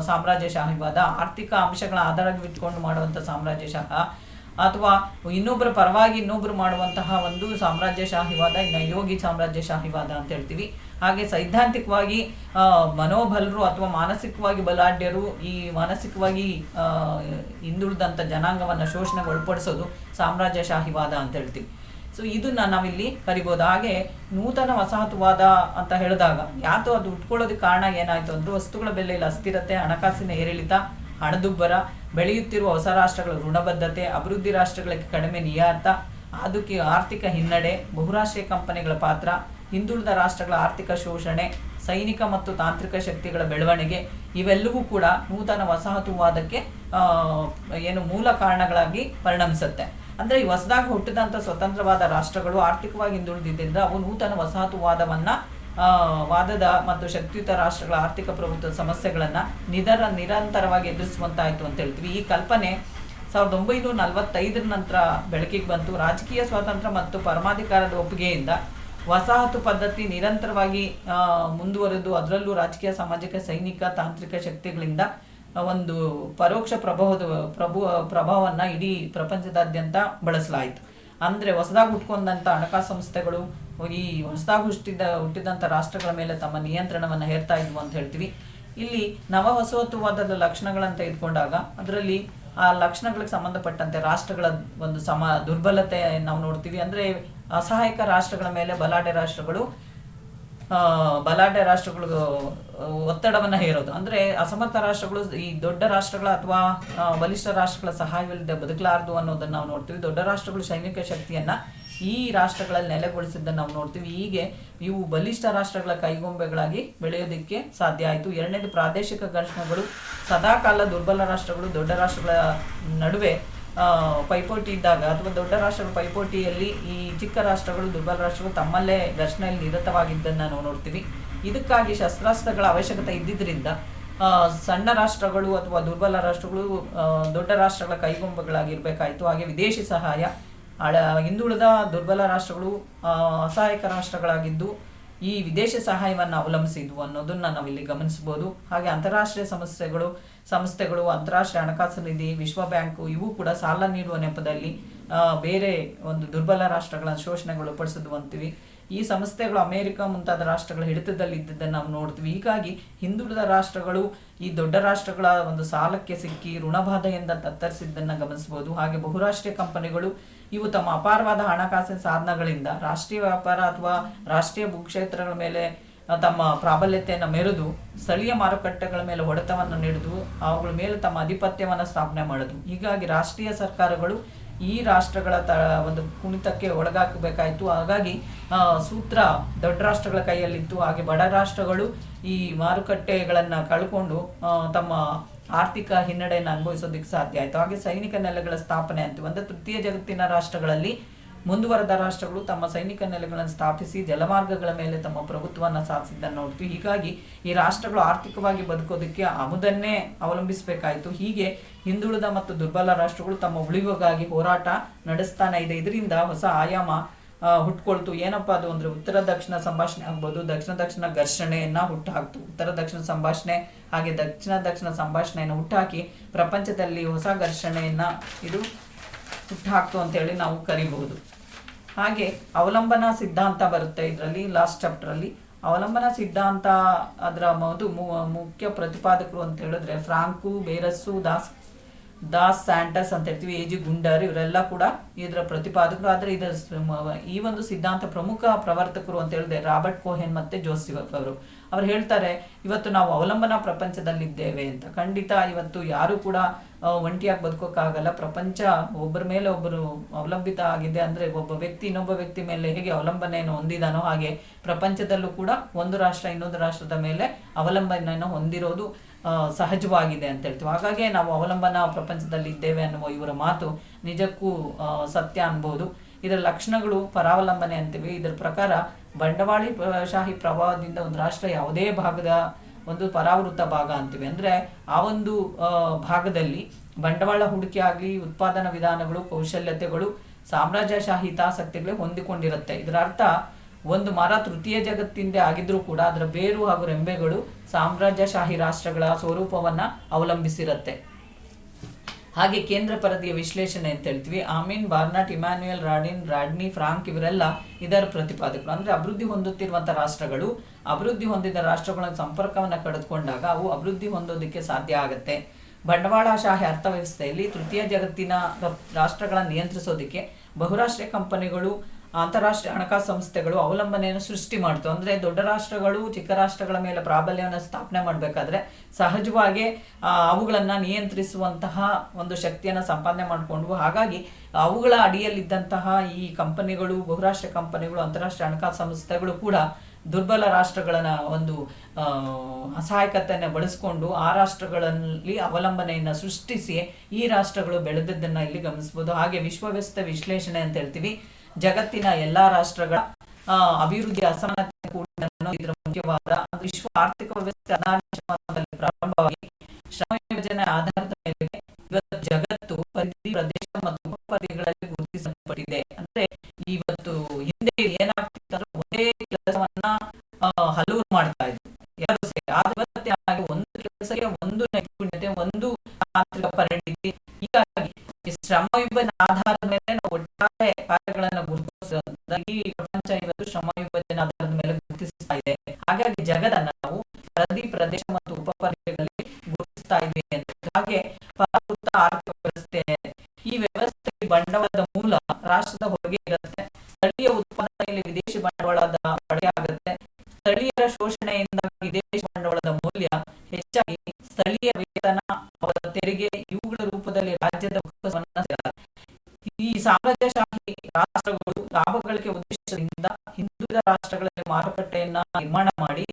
ಸಾಮ್ರಾಜ್ಯಶಾಹಿವಾದ, ಆರ್ಥಿಕ ಅಂಶಗಳ ಆಧಾರವಿಟ್ಕೊಂಡು ಮಾಡುವಂಥ ಸಾಮ್ರಾಜ್ಯಶಾಹ, ಅಥವಾ ಇನ್ನೊಬ್ಬರ ಪರವಾಗಿ ಇನ್ನೊಬ್ರು ಮಾಡುವಂತಹ ಒಂದು ಸಾಮ್ರಾಜ್ಯಶಾಹಿವಾದ, ಇನ್ನು ಯೋಗಿ ಸಾಮ್ರಾಜ್ಯಶಾಹಿವಾದ ಅಂತ ಹೇಳ್ತೀವಿ. ಹಾಗೆ ಸೈದ್ಧಾಂತಿಕವಾಗಿ ಮನೋಬಲರು ಅಥವಾ ಮಾನಸಿಕವಾಗಿ ಬಲಾಢ್ಯರು ಈ ಮಾನಸಿಕವಾಗಿ ಹಿಂದುಳಿದಂಥ ಜನಾಂಗವನ್ನು ಶೋಷಣೆಗೆ ಒಳಪಡಿಸೋದು ಸಾಮ್ರಾಜ್ಯಶಾಹಿವಾದ ಅಂತ ಹೇಳ್ತೀವಿ. ಸೊ ಇದನ್ನ ನಾವಿಲ್ಲಿ ಕರಿಬೋದು. ಹಾಗೆ ನೂತನ ವಸಾಹತುವಾದ ಅಂತ ಹೇಳಿದಾಗ ಯಾತೋ ಅದು ಉಟ್ಕೊಳ್ಳೋದಕ್ಕೆ ಕಾರಣ ಏನಾಯ್ತು ಅಂದ್ರೆ, ವಸ್ತುಗಳ ಬೆಲೆಯಲ್ಲಿ ಅಸ್ಥಿರತೆ, ಹಣಕಾಸಿನ ಏರಿಳಿತ, ಹಣದುಬ್ಬರ, ಬೆಳೆಯುತ್ತಿರುವ ಹೊಸ ರಾಷ್ಟ್ರಗಳ ಋಣಬದ್ಧತೆ, ಅಭಿವೃದ್ಧಿ ರಾಷ್ಟ್ರಗಳಿಗೆ ಕಡಿಮೆ ನಿಯಾತ, ಅದಕ್ಕೆ ಆರ್ಥಿಕ ಹಿನ್ನಡೆ, ಬಹುರಾಷ್ಟ್ರೀಯ ಕಂಪನಿಗಳ ಪಾತ್ರ, ಹಿಂದುಳಿದ ರಾಷ್ಟ್ರಗಳ ಆರ್ಥಿಕ ಶೋಷಣೆ, ಸೈನಿಕ ಮತ್ತು ತಾಂತ್ರಿಕ ಶಕ್ತಿಗಳ ಬೆಳವಣಿಗೆ, ಇವೆಲ್ಲವೂ ಕೂಡ ನೂತನ ವಸಾಹತುವಾದಕ್ಕೆ ಏನು ಮೂಲ ಕಾರಣಗಳಾಗಿ ಪರಿಣಮಿಸುತ್ತೆ. ಅಂದ್ರೆ ಈ ಹೊಸದಾಗಿ ಹುಟ್ಟಿದಂಥ ಸ್ವತಂತ್ರವಾದ ರಾಷ್ಟ್ರಗಳು ಆರ್ಥಿಕವಾಗಿ ಹಿಂದುಳಿದಿದ್ದರಿಂದ ಅವು ನೂತನ ವಸಾಹತುವಾದವನ್ನ ವಾದದ ಮತ್ತು ಶಕ್ತಿಯುತ ರಾಷ್ಟ್ರಗಳ ಆರ್ಥಿಕ ಪ್ರಭುತ್ವ ಸಮಸ್ಯೆಗಳನ್ನ ನಿರಂತರವಾಗಿ ಎದುರಿಸುವಂತಾಯ್ತು ಅಂತ ಹೇಳ್ತೀವಿ. ಈ ಕಲ್ಪನೆ 1945 ನಂತರ ಬೆಳಕಿಗೆ ಬಂತು. ರಾಜಕೀಯ ಸ್ವಾತಂತ್ರ್ಯ ಮತ್ತು ಪರಮಾಧಿಕಾರದ ಒಪ್ಪಿಗೆಯಿಂದ ವಸಾಹತು ಪದ್ಧತಿ ನಿರಂತರವಾಗಿ ಮುಂದುವರೆದು, ಅದರಲ್ಲೂ ರಾಜಕೀಯ, ಸಾಮಾಜಿಕ, ಸೈನಿಕ, ತಾಂತ್ರಿಕ ಶಕ್ತಿಗಳಿಂದ ಒಂದು ಪರೋಕ್ಷ ಪ್ರಭಾವವನ್ನು ಇಡೀ ಪ್ರಪಂಚದಾದ್ಯಂತ ಬಳಸಲಾಯಿತು. ಅಂದರೆ ಹೊಸದಾಗಿ ಹುಟ್ಕೊಂಡಂಥ ಹಣಕಾಸು ಸಂಸ್ಥೆಗಳು ಈ ಹೊಸದಾಗಿ ಹುಟ್ಟಿದಂಥ ರಾಷ್ಟ್ರಗಳ ಮೇಲೆ ತಮ್ಮ ನಿಯಂತ್ರಣವನ್ನು ಹೇರ್ತಾ ಇದ್ವು ಅಂತ ಹೇಳ್ತೀವಿ. ಇಲ್ಲಿ ನವ ವಸಾಹತುವಾದದ ಲಕ್ಷಣಗಳನ್ನು ತೆಗೆದುಕೊಂಡಾಗ ಅದರಲ್ಲಿ ಆ ಲಕ್ಷಣಗಳಿಗೆ ಸಂಬಂಧಪಟ್ಟಂತೆ ರಾಷ್ಟ್ರಗಳ ಒಂದು ದುರ್ಬಲತೆ ನಾವು ನೋಡ್ತೀವಿ. ಅಂದರೆ ಅಸಹಾಯಕ ರಾಷ್ಟ್ರಗಳ ಮೇಲೆ ಬಲಾಢ್ಯ ರಾಷ್ಟ್ರಗಳು ಒತ್ತಡವನ್ನು ಹೇರೋದು. ಅಂದರೆ ಅಸಮರ್ಥ ರಾಷ್ಟ್ರಗಳು ಈ ದೊಡ್ಡ ರಾಷ್ಟ್ರಗಳ ಅಥವಾ ಬಲಿಷ್ಠ ರಾಷ್ಟ್ರಗಳ ಸಹಾಯವಿಲ್ಲದೆ ಬದುಕಲಾರದು ಅನ್ನೋದನ್ನು ನಾವು ನೋಡ್ತೀವಿ. ದೊಡ್ಡ ರಾಷ್ಟ್ರಗಳು ಸೈನಿಕ ಶಕ್ತಿಯನ್ನ ಈ ರಾಷ್ಟ್ರಗಳಲ್ಲಿ ನೆಲೆಗೊಳಿಸಿದ್ದನ್ನು ನಾವು ನೋಡ್ತೀವಿ. ಹೀಗೆ ಇವು ಬಲಿಷ್ಠ ರಾಷ್ಟ್ರಗಳ ಕೈಗೊಂಬೆಗಳಾಗಿ ಬೆಳೆಯೋದಕ್ಕೆ ಸಾಧ್ಯ ಆಯಿತು. ಎರಡನೇದು ಪ್ರಾದೇಶಿಕ ಘರ್ಷಣೆಗಳು. ಸದಾಕಾಲ ದುರ್ಬಲ ರಾಷ್ಟ್ರಗಳು ದೊಡ್ಡ ರಾಷ್ಟ್ರಗಳ ನಡುವೆ ಪೈಪೋಟಿ ಇದ್ದಾಗ ಅಥವಾ ದೊಡ್ಡ ರಾಷ್ಟ್ರಗಳ ಪೈಪೋಟಿಯಲ್ಲಿ ಈ ಚಿಕ್ಕ ರಾಷ್ಟ್ರಗಳು, ದುರ್ಬಲ ರಾಷ್ಟ್ರಗಳು ತಮ್ಮಲ್ಲೇ ಘರ್ಷಣೆಯಲ್ಲಿ ನಿರತವಾಗಿದ್ದನ್ನು ನಾವು ನೋಡ್ತೀವಿ. ಇದಕ್ಕಾಗಿ ಶಸ್ತ್ರಾಸ್ತ್ರಗಳ ಅವಶ್ಯಕತೆ ಇದ್ದಿದ್ದರಿಂದ ಸಣ್ಣ ರಾಷ್ಟ್ರಗಳು ಅಥವಾ ದುರ್ಬಲ ರಾಷ್ಟ್ರಗಳು ದೊಡ್ಡ ರಾಷ್ಟ್ರಗಳ ಕೈಗೊಂಬೆಗಳಾಗಿರ್ಬೇಕಾಯಿತು. ಹಾಗೆ ವಿದೇಶಿ ಸಹಾಯ, ಹಿಂದುಳಿದ ದುರ್ಬಲ ರಾಷ್ಟ್ರಗಳು ಅಸಹಾಯಕ ರಾಷ್ಟ್ರಗಳಾಗಿದ್ದು ಈ ವಿದೇಶಿ ಸಹಾಯವನ್ನು ಅವಲಂಬಿಸಿದ್ವು ಅನ್ನೋದನ್ನ ನಾವಿಲ್ಲಿ ಗಮನಿಸಬಹುದು. ಹಾಗೆ ಅಂತಾರಾಷ್ಟ್ರೀಯ ಸಂಸ್ಥೆಗಳು, ಅಂತಾರಾಷ್ಟ್ರೀಯ ಹಣಕಾಸು ನಿಧಿ, ವಿಶ್ವ ಬ್ಯಾಂಕು ಇವು ಕೂಡ ಸಾಲ ನೀಡುವ ನೆಪದಲ್ಲಿ ಬೇರೆ ಒಂದು ದುರ್ಬಲ ರಾಷ್ಟ್ರಗಳನ್ನು ಶೋಷಣೆಗೊಳಪಡಿಸಿದ್ವು ಅಂತೀವಿ. ಈ ಸಂಸ್ಥೆಗಳು ಅಮೆರಿಕ ಮುಂತಾದ ರಾಷ್ಟ್ರಗಳ ಹಿಡಿತದಲ್ಲಿ ಇದ್ದದ್ದನ್ನು ನಾವು ನೋಡ್ತೀವಿ. ಹೀಗಾಗಿ ಹಿಂದುಳಿದ ರಾಷ್ಟ್ರಗಳು ಈ ದೊಡ್ಡ ರಾಷ್ಟ್ರಗಳ ಒಂದು ಸಾಲಕ್ಕೆ ಸಿಕ್ಕಿ ಋಣಬಾಧೆಯಿಂದ ತತ್ತರಿಸಿದ್ದನ್ನು ಗಮನಿಸಬಹುದು. ಹಾಗೆ ಬಹುರಾಷ್ಟ್ರೀಯ ಕಂಪನಿಗಳು ಇವು ತಮ್ಮ ಅಪಾರವಾದ ಹಣಕಾಸಿನ ಸಾಧನಗಳಿಂದ ರಾಷ್ಟ್ರೀಯ ವ್ಯಾಪಾರ ಅಥವಾ ರಾಷ್ಟ್ರೀಯ ಭೂಕ್ಷೇತ್ರಗಳ ಮೇಲೆ ತಮ್ಮ ಪ್ರಾಬಲ್ಯತೆಯನ್ನು ಮೆರೆದು ಸ್ಥಳೀಯ ಮಾರುಕಟ್ಟೆಗಳ ಮೇಲೆ ಹೊಡೆತವನ್ನು ನೀಡಿದ್ವು. ಅವುಗಳ ಮೇಲೆ ತಮ್ಮ ಆಧಿಪತ್ಯವನ್ನು ಸ್ಥಾಪನೆ ಮಾಡಿದ್ವು. ಹೀಗಾಗಿ ರಾಷ್ಟ್ರೀಯ ಸರ್ಕಾರಗಳು ಈ ರಾಷ್ಟ್ರಗಳ ಒಂದು ಕುಣಿತಕ್ಕೆ ಒಳಗಾಕಬೇಕಾಯಿತು. ಹಾಗಾಗಿ ಸೂತ್ರ ದೊಡ್ಡ ರಾಷ್ಟ್ರಗಳ ಕೈಯಲ್ಲಿತ್ತು. ಹಾಗೆ ಬಡ ರಾಷ್ಟ್ರಗಳು ಈ ಮಾರುಕಟ್ಟೆಗಳನ್ನು ಕಳ್ಕೊಂಡು ತಮ್ಮ ಆರ್ಥಿಕ ಹಿನ್ನಡೆಯನ್ನು ಅನುಭವಿಸೋದಕ್ಕೆ ಸಾಧ್ಯ ಆಯಿತು. ಹಾಗೆ ಸೈನಿಕ ನೆಲೆಗಳ ಸ್ಥಾಪನೆ ಅಂತೀವಿ. ಅಂದರೆ ತೃತೀಯ ಜಗತ್ತಿನ ರಾಷ್ಟ್ರಗಳಲ್ಲಿ ಮುಂದುವರೆದ ರಾಷ್ಟ್ರಗಳು ತಮ್ಮ ಸೈನಿಕ ನೆಲೆಗಳನ್ನು ಸ್ಥಾಪಿಸಿ ಜಲಮಾರ್ಗಗಳ ಮೇಲೆ ತಮ್ಮ ಪ್ರಭುತ್ವವನ್ನು ಸಾಧಿಸಿದ್ದನ್ನು ನೋಡ್ತೀವಿ. ಹೀಗಾಗಿ ಈ ರಾಷ್ಟ್ರಗಳು ಆರ್ಥಿಕವಾಗಿ ಬದುಕೋದಕ್ಕೆ ಆಮದನ್ನೇ ಅವಲಂಬಿಸಬೇಕಾಯಿತು. ಹೀಗೆ ಹಿಂದುಳಿದ ಮತ್ತು ದುರ್ಬಲ ರಾಷ್ಟ್ರಗಳು ತಮ್ಮ ಉಳಿವಿಗಾಗಿ ಹೋರಾಟ ನಡೆಸ್ತಾನೆ ಇದೆ. ಇದರಿಂದ ಹೊಸ ಆಯಾಮ ಹುಟ್ಕೊಳ್ತು. ಏನಪ್ಪಾ ಅದು ಅಂದ್ರೆ ಉತ್ತರ ದಕ್ಷಿಣ ಸಂಭಾಷಣೆ ಆಗ್ಬೋದು, ದಕ್ಷಿಣ ಘರ್ಷಣೆಯನ್ನ ಹುಟ್ಟುಹಾಕ್ತು. ಉತ್ತರ ದಕ್ಷಿಣ ಸಂಭಾಷಣೆ ಹಾಗೆ ದಕ್ಷಿಣ ಸಂಭಾಷಣೆಯನ್ನು ಹುಟ್ಟುಹಾಕಿ ಪ್ರಪಂಚದಲ್ಲಿ ಹೊಸ ಘರ್ಷಣೆಯನ್ನ ಇದು ಹುಟ್ಟುಹಾಕ್ತು ಅಂತೇಳಿ ನಾವು ಕರಿಬಹುದು. ಹಾಗೆ ಅವಲಂಬನಾ ಸಿದ್ಧಾಂತ ಬರುತ್ತೆ ಇದರಲ್ಲಿ, ಲಾಸ್ಟ್ ಚಾಪ್ಟರ್ ಅಲ್ಲಿ. ಅವಲಂಬನಾ ಸಿದ್ಧಾಂತ ಅದರ ಮುಖ್ಯ ಪ್ರತಿಪಾದಕರು ಅಂತ ಹೇಳಿದ್ರೆ ಫ್ರಾಂಕು, ಬೇರಸ್ಸು, ದಾಸ್ ಸ್ಯಾಂಟಸ್ ಅಂತ ಹೇಳ್ತೀವಿ, ಎಜಿ ಗುಂಡರ್, ಇವರೆಲ್ಲ ಕೂಡ ಇದರ ಪ್ರತಿಪಾದಕರು. ಆದರೆ ಈ ಒಂದು ಸಿದ್ಧಾಂತ ಪ್ರಮುಖ ಪ್ರವರ್ತಕರು ಅಂತ ಹೇಳಿದ್ರೆ ರಾಬರ್ಟ್ ಕೋಹೆನ್ ಮತ್ತೆ ಜೋಸೆಫ್ ಅವರು ಹೇಳ್ತಾರೆ, ಇವತ್ತು ನಾವು ಅವಲಂಬನಾ ಪ್ರಪಂಚದಲ್ಲಿದ್ದೇವೆ ಅಂತ. ಖಂಡಿತ ಇವತ್ತು ಯಾರು ಕೂಡ ಒಂಟಿಯಾಗಿ ಬದುಕೋಕ್ಕಾಗಲ್ಲ. ಪ್ರಪಂಚ ಒಬ್ಬರ ಮೇಲೆ ಒಬ್ಬರು ಅವಲಂಬಿತ ಆಗಿದೆ. ಅಂದ್ರೆ ಒಬ್ಬ ವ್ಯಕ್ತಿ ಇನ್ನೊಬ್ಬ ವ್ಯಕ್ತಿ ಮೇಲೆ ಹೇಗೆ ಅವಲಂಬನೆಯನ್ನು ಹೊಂದಿದಾನೋ ಹಾಗೆ ಪ್ರಪಂಚದಲ್ಲೂ ಕೂಡ ಒಂದು ರಾಷ್ಟ್ರ ಇನ್ನೊಂದು ರಾಷ್ಟ್ರದ ಮೇಲೆ ಅವಲಂಬನೆಯನ್ನು ಹೊಂದಿರೋದು ಸಹಜವಾಗಿದೆ ಅಂತ ಹೇಳ್ತೀವಿ. ಹಾಗಾಗಿ ನಾವು ಅವಲಂಬನಾ ಪ್ರಪಂಚದಲ್ಲಿ ಇದ್ದೇವೆ ಅನ್ನುವ ಇವರ ಮಾತು ನಿಜಕ್ಕೂ ಸತ್ಯ ಅನ್ಬೋದು. ಇದರ ಲಕ್ಷಣಗಳು ಪರಾವಲಂಬನೆ ಅಂತೀವಿ. ಇದರ ಪ್ರಕಾರ ಬಂಡವಾಳಿ ಶಾಹಿ ಪ್ರಭಾವದಿಂದ ಒಂದು ರಾಷ್ಟ್ರ ಯಾವುದೇ ಭಾಗದ ಒಂದು ಪರಾವೃತ ಭಾಗ ಅಂತೀವಿ. ಅಂದ್ರೆ ಆ ಒಂದು ಭಾಗದಲ್ಲಿ ಬಂಡವಾಳ ಹೂಡಿಕೆ ಆಗಲಿ, ಉತ್ಪಾದನಾ ವಿಧಾನಗಳು, ಕೌಶಲ್ಯತೆಗಳು, ಸಾಮ್ರಾಜ್ಯಶಾಹಿ ಹಿತಾಸಕ್ತಿಗಳೇ ಹೊಂದಿಕೊಂಡಿರುತ್ತೆ. ಇದರ ಅರ್ಥ ಒಂದು ಮರ ತೃತೀಯ ಜಗತ್ತಿಂದ ಆಗಿದ್ರೂ ಕೂಡ ಅದರ ಬೇರು ಹಾಗೂ ರೆಂಬೆಗಳು ಸಾಮ್ರಾಜ್ಯಶಾಹಿ ರಾಷ್ಟ್ರಗಳ ಸ್ವರೂಪವನ್ನ ಅವಲಂಬಿಸಿರುತ್ತೆ. ಹಾಗೆ ಕೇಂದ್ರ ಪರದಿಯ ವಿಶ್ಲೇಷಣೆ ಅಂತ ಹೇಳ್ತೀವಿ. ಆಮೀನ್, ಬಾರ್ನಾಟ್, ಇಮ್ಯಾನ್ಯುಯಲ್, ರಾಡ್ನಿ, ಫ್ರಾಂಕ್ ಇವರೆಲ್ಲ ಇದರ ಪ್ರತಿಪಾದಕರು. ಅಂದ್ರೆ ಅಭಿವೃದ್ಧಿ ಹೊಂದುತ್ತಿರುವಂತಹ ರಾಷ್ಟ್ರಗಳು ಅಭಿವೃದ್ಧಿ ಹೊಂದಿದ ರಾಷ್ಟ್ರಗಳ ಸಂಪರ್ಕವನ್ನ ಕಳೆದುಕೊಂಡಾಗ ಅವು ಅಭಿವೃದ್ಧಿ ಹೊಂದೋದಕ್ಕೆ ಸಾಧ್ಯ ಆಗುತ್ತೆ. ಬಂಡವಾಳಶಾಹಿ ಅರ್ಥವ್ಯವಸ್ಥೆಯಲ್ಲಿ ತೃತೀಯ ಜಗತ್ತಿನ ರಾಷ್ಟ್ರಗಳನ್ನು ನಿಯಂತ್ರಿಸೋದಕ್ಕೆ ಬಹುರಾಷ್ಟ್ರೀಯ ಕಂಪನಿಗಳು, ಅಂತಾರಾಷ್ಟ್ರೀಯ ಹಣಕಾಸು ಸಂಸ್ಥೆಗಳು ಅವಲಂಬನೆಯನ್ನು ಸೃಷ್ಟಿ ಮಾಡ್ತವೆ. ಅಂದ್ರೆ ದೊಡ್ಡ ರಾಷ್ಟ್ರಗಳು ಚಿಕ್ಕ ರಾಷ್ಟ್ರಗಳ ಮೇಲೆ ಪ್ರಾಬಲ್ಯವನ್ನು ಸ್ಥಾಪನೆ ಮಾಡಬೇಕಾದ್ರೆ ಸಹಜವಾಗಿ ಅವುಗಳನ್ನ ನಿಯಂತ್ರಿಸುವಂತಹ ಒಂದು ಶಕ್ತಿಯನ್ನು ಸಂಪಾದನೆ ಮಾಡಿಕೊಂಡು, ಹಾಗಾಗಿ ಅವುಗಳ ಅಡಿಯಲ್ಲಿದ್ದಂತಹ ಈ ಕಂಪನಿಗಳು, ಬಹುರಾಷ್ಟ್ರೀಯ ಕಂಪನಿಗಳು, ಅಂತಾರಾಷ್ಟ್ರೀಯ ಹಣಕಾಸು ಸಂಸ್ಥೆಗಳು ಕೂಡ ದುರ್ಬಲ ರಾಷ್ಟ್ರಗಳ ಒಂದು ಅಸಹಾಯಕತೆಯನ್ನು ಬಳಸಿಕೊಂಡು ಆ ರಾಷ್ಟ್ರಗಳಲ್ಲಿ ಅವಲಂಬನೆಯನ್ನು ಸೃಷ್ಟಿಸಿ ಈ ರಾಷ್ಟ್ರಗಳು ಬೆಳೆದದ್ದನ್ನ ಇಲ್ಲಿ ಗಮನಿಸಬಹುದು. ಹಾಗೆ ವಿಶ್ವವ್ಯವಸ್ಥೆ ವಿಶ್ಲೇಷಣೆ ಅಂತ ಹೇಳ್ತೀವಿ. ಜಗತ್ತಿನ ಎಲ್ಲಾ ರಾಷ್ಟ್ರಗಳ ಅಭಿವೃದ್ಧಿ ಅಸಮಾನತೆ ಕೂಡ ಇದರ ಮುಖ್ಯವಾದ ವಿಶ್ವ ಆರ್ಥಿಕ ವ್ಯವಸ್ಥೆ ಅನಾನುಷ್ಠಾನದಲ್ಲಿ ಪ್ರಾರಂಭವಾಗಿ ಶ್ರಮ ವಿಭಜನೆ ಆಧಾರದ ಮೇಲೆ ಇವತ್ತು ಜಗತ್ತು ಪರಿಧಿ, ಪ್ರದೇಶ ಮತ್ತು ಉಪಪರಿಧಿಗಳಲ್ಲಿ ಗುರುತಿಸಲ್ಪಟ್ಟಿದೆ. ಅಂದ್ರೆ ಇವತ್ತು ಹಿಂದೆ ಏನಾಗ್ತಿತ್ತು ಅಂದ್ರೆ ಒಂದೇ ಕೆಲಸವನ್ನ ಹಲವು ಮಾಡ್ತಾ ಇದ್ರು ಯಾರು ಸೇರಿ. ಆದ್ರೆ ಒಂದು ಕೆಲಸಕ್ಕೆ ಒಂದು ನೈಪುಣ್ಯತೆ, ಒಂದು ತಾಂತ್ರಿಕ ಪರಿಣಿತಿ, ಹೀಗಾಗಿ ಶ್ರಮ ವಿಭಜನೆ ಆಧಾರದ ಮೇಲೆ ನಾವು ಒಟ್ಟಾರೆ ಕಾರ್ಯಗಳನ್ನು ಗುರುತಿಸುವ ಈ ಪ್ರಪಂಚ ಇವತ್ತು ಶ್ರಮ ವಿಭಜನೆ ಆಧಾರದ ಮೇಲೆ ಗುರುತಿಸ್ತಾ ಇದೆ. ಹಾಗಾಗಿ ಜಗತ್ತನ್ನ ನಾವು ಪ್ರತಿ ಪ್ರದೇಶ ಮತ್ತು ಉಪಪರಿಧಿಗಳಲ್ಲಿ ಗುರುತಿಸ್ತಾ ಇದ್ದೀವಿ ಅಂತ. ಹಾಗೆ ಪರಾವೃತ ಆರ್ಥಿಕ ವ್ಯವಸ್ಥೆ, ಈ ವ್ಯವಸ್ಥೆ ಬಂಡವಾಳದ ಮೂಲ ರಾಷ್ಟ್ರದ ಹೊರಗೆ ಇರುತ್ತೆ. ಸ್ಥಳೀಯ ಉತ್ಪಾದನೆಯಲ್ಲಿ ವಿದೇಶಿ ಬಂಡವಾಳದ ಬಳಕೆ ಆಗುತ್ತೆ. ಸ್ಥಳೀಯರ ಶೋಷಣೆಯಿಂದ ವಿದೇಶಿ ಬಂಡವಾಳದ ಮೌಲ್ಯ ಹೆಚ್ಚಾಗಿ ಸ್ಥಳೀಯ ವೇತನ, ಅವರ ತೆರಿಗೆ ಇವುಗಳ ರೂಪದಲ್ಲಿ ರಾಜ್ಯದ ಈ ಸಾಮ್ರಾಜ್ಯಶಾಹಿ ರಾಷ್ಟ್ರಗಳು ಲಾಭ ಗಳಿಕೆ ಉದ್ದೇಶದಿಂದ ಹಿಂದುಳಿದ ರಾಷ್ಟ್ರಗಳಲ್ಲಿ ಮಾರುಕಟ್ಟೆಯನ್ನ ನಿರ್ಮಾಣ ಮಾಡಿ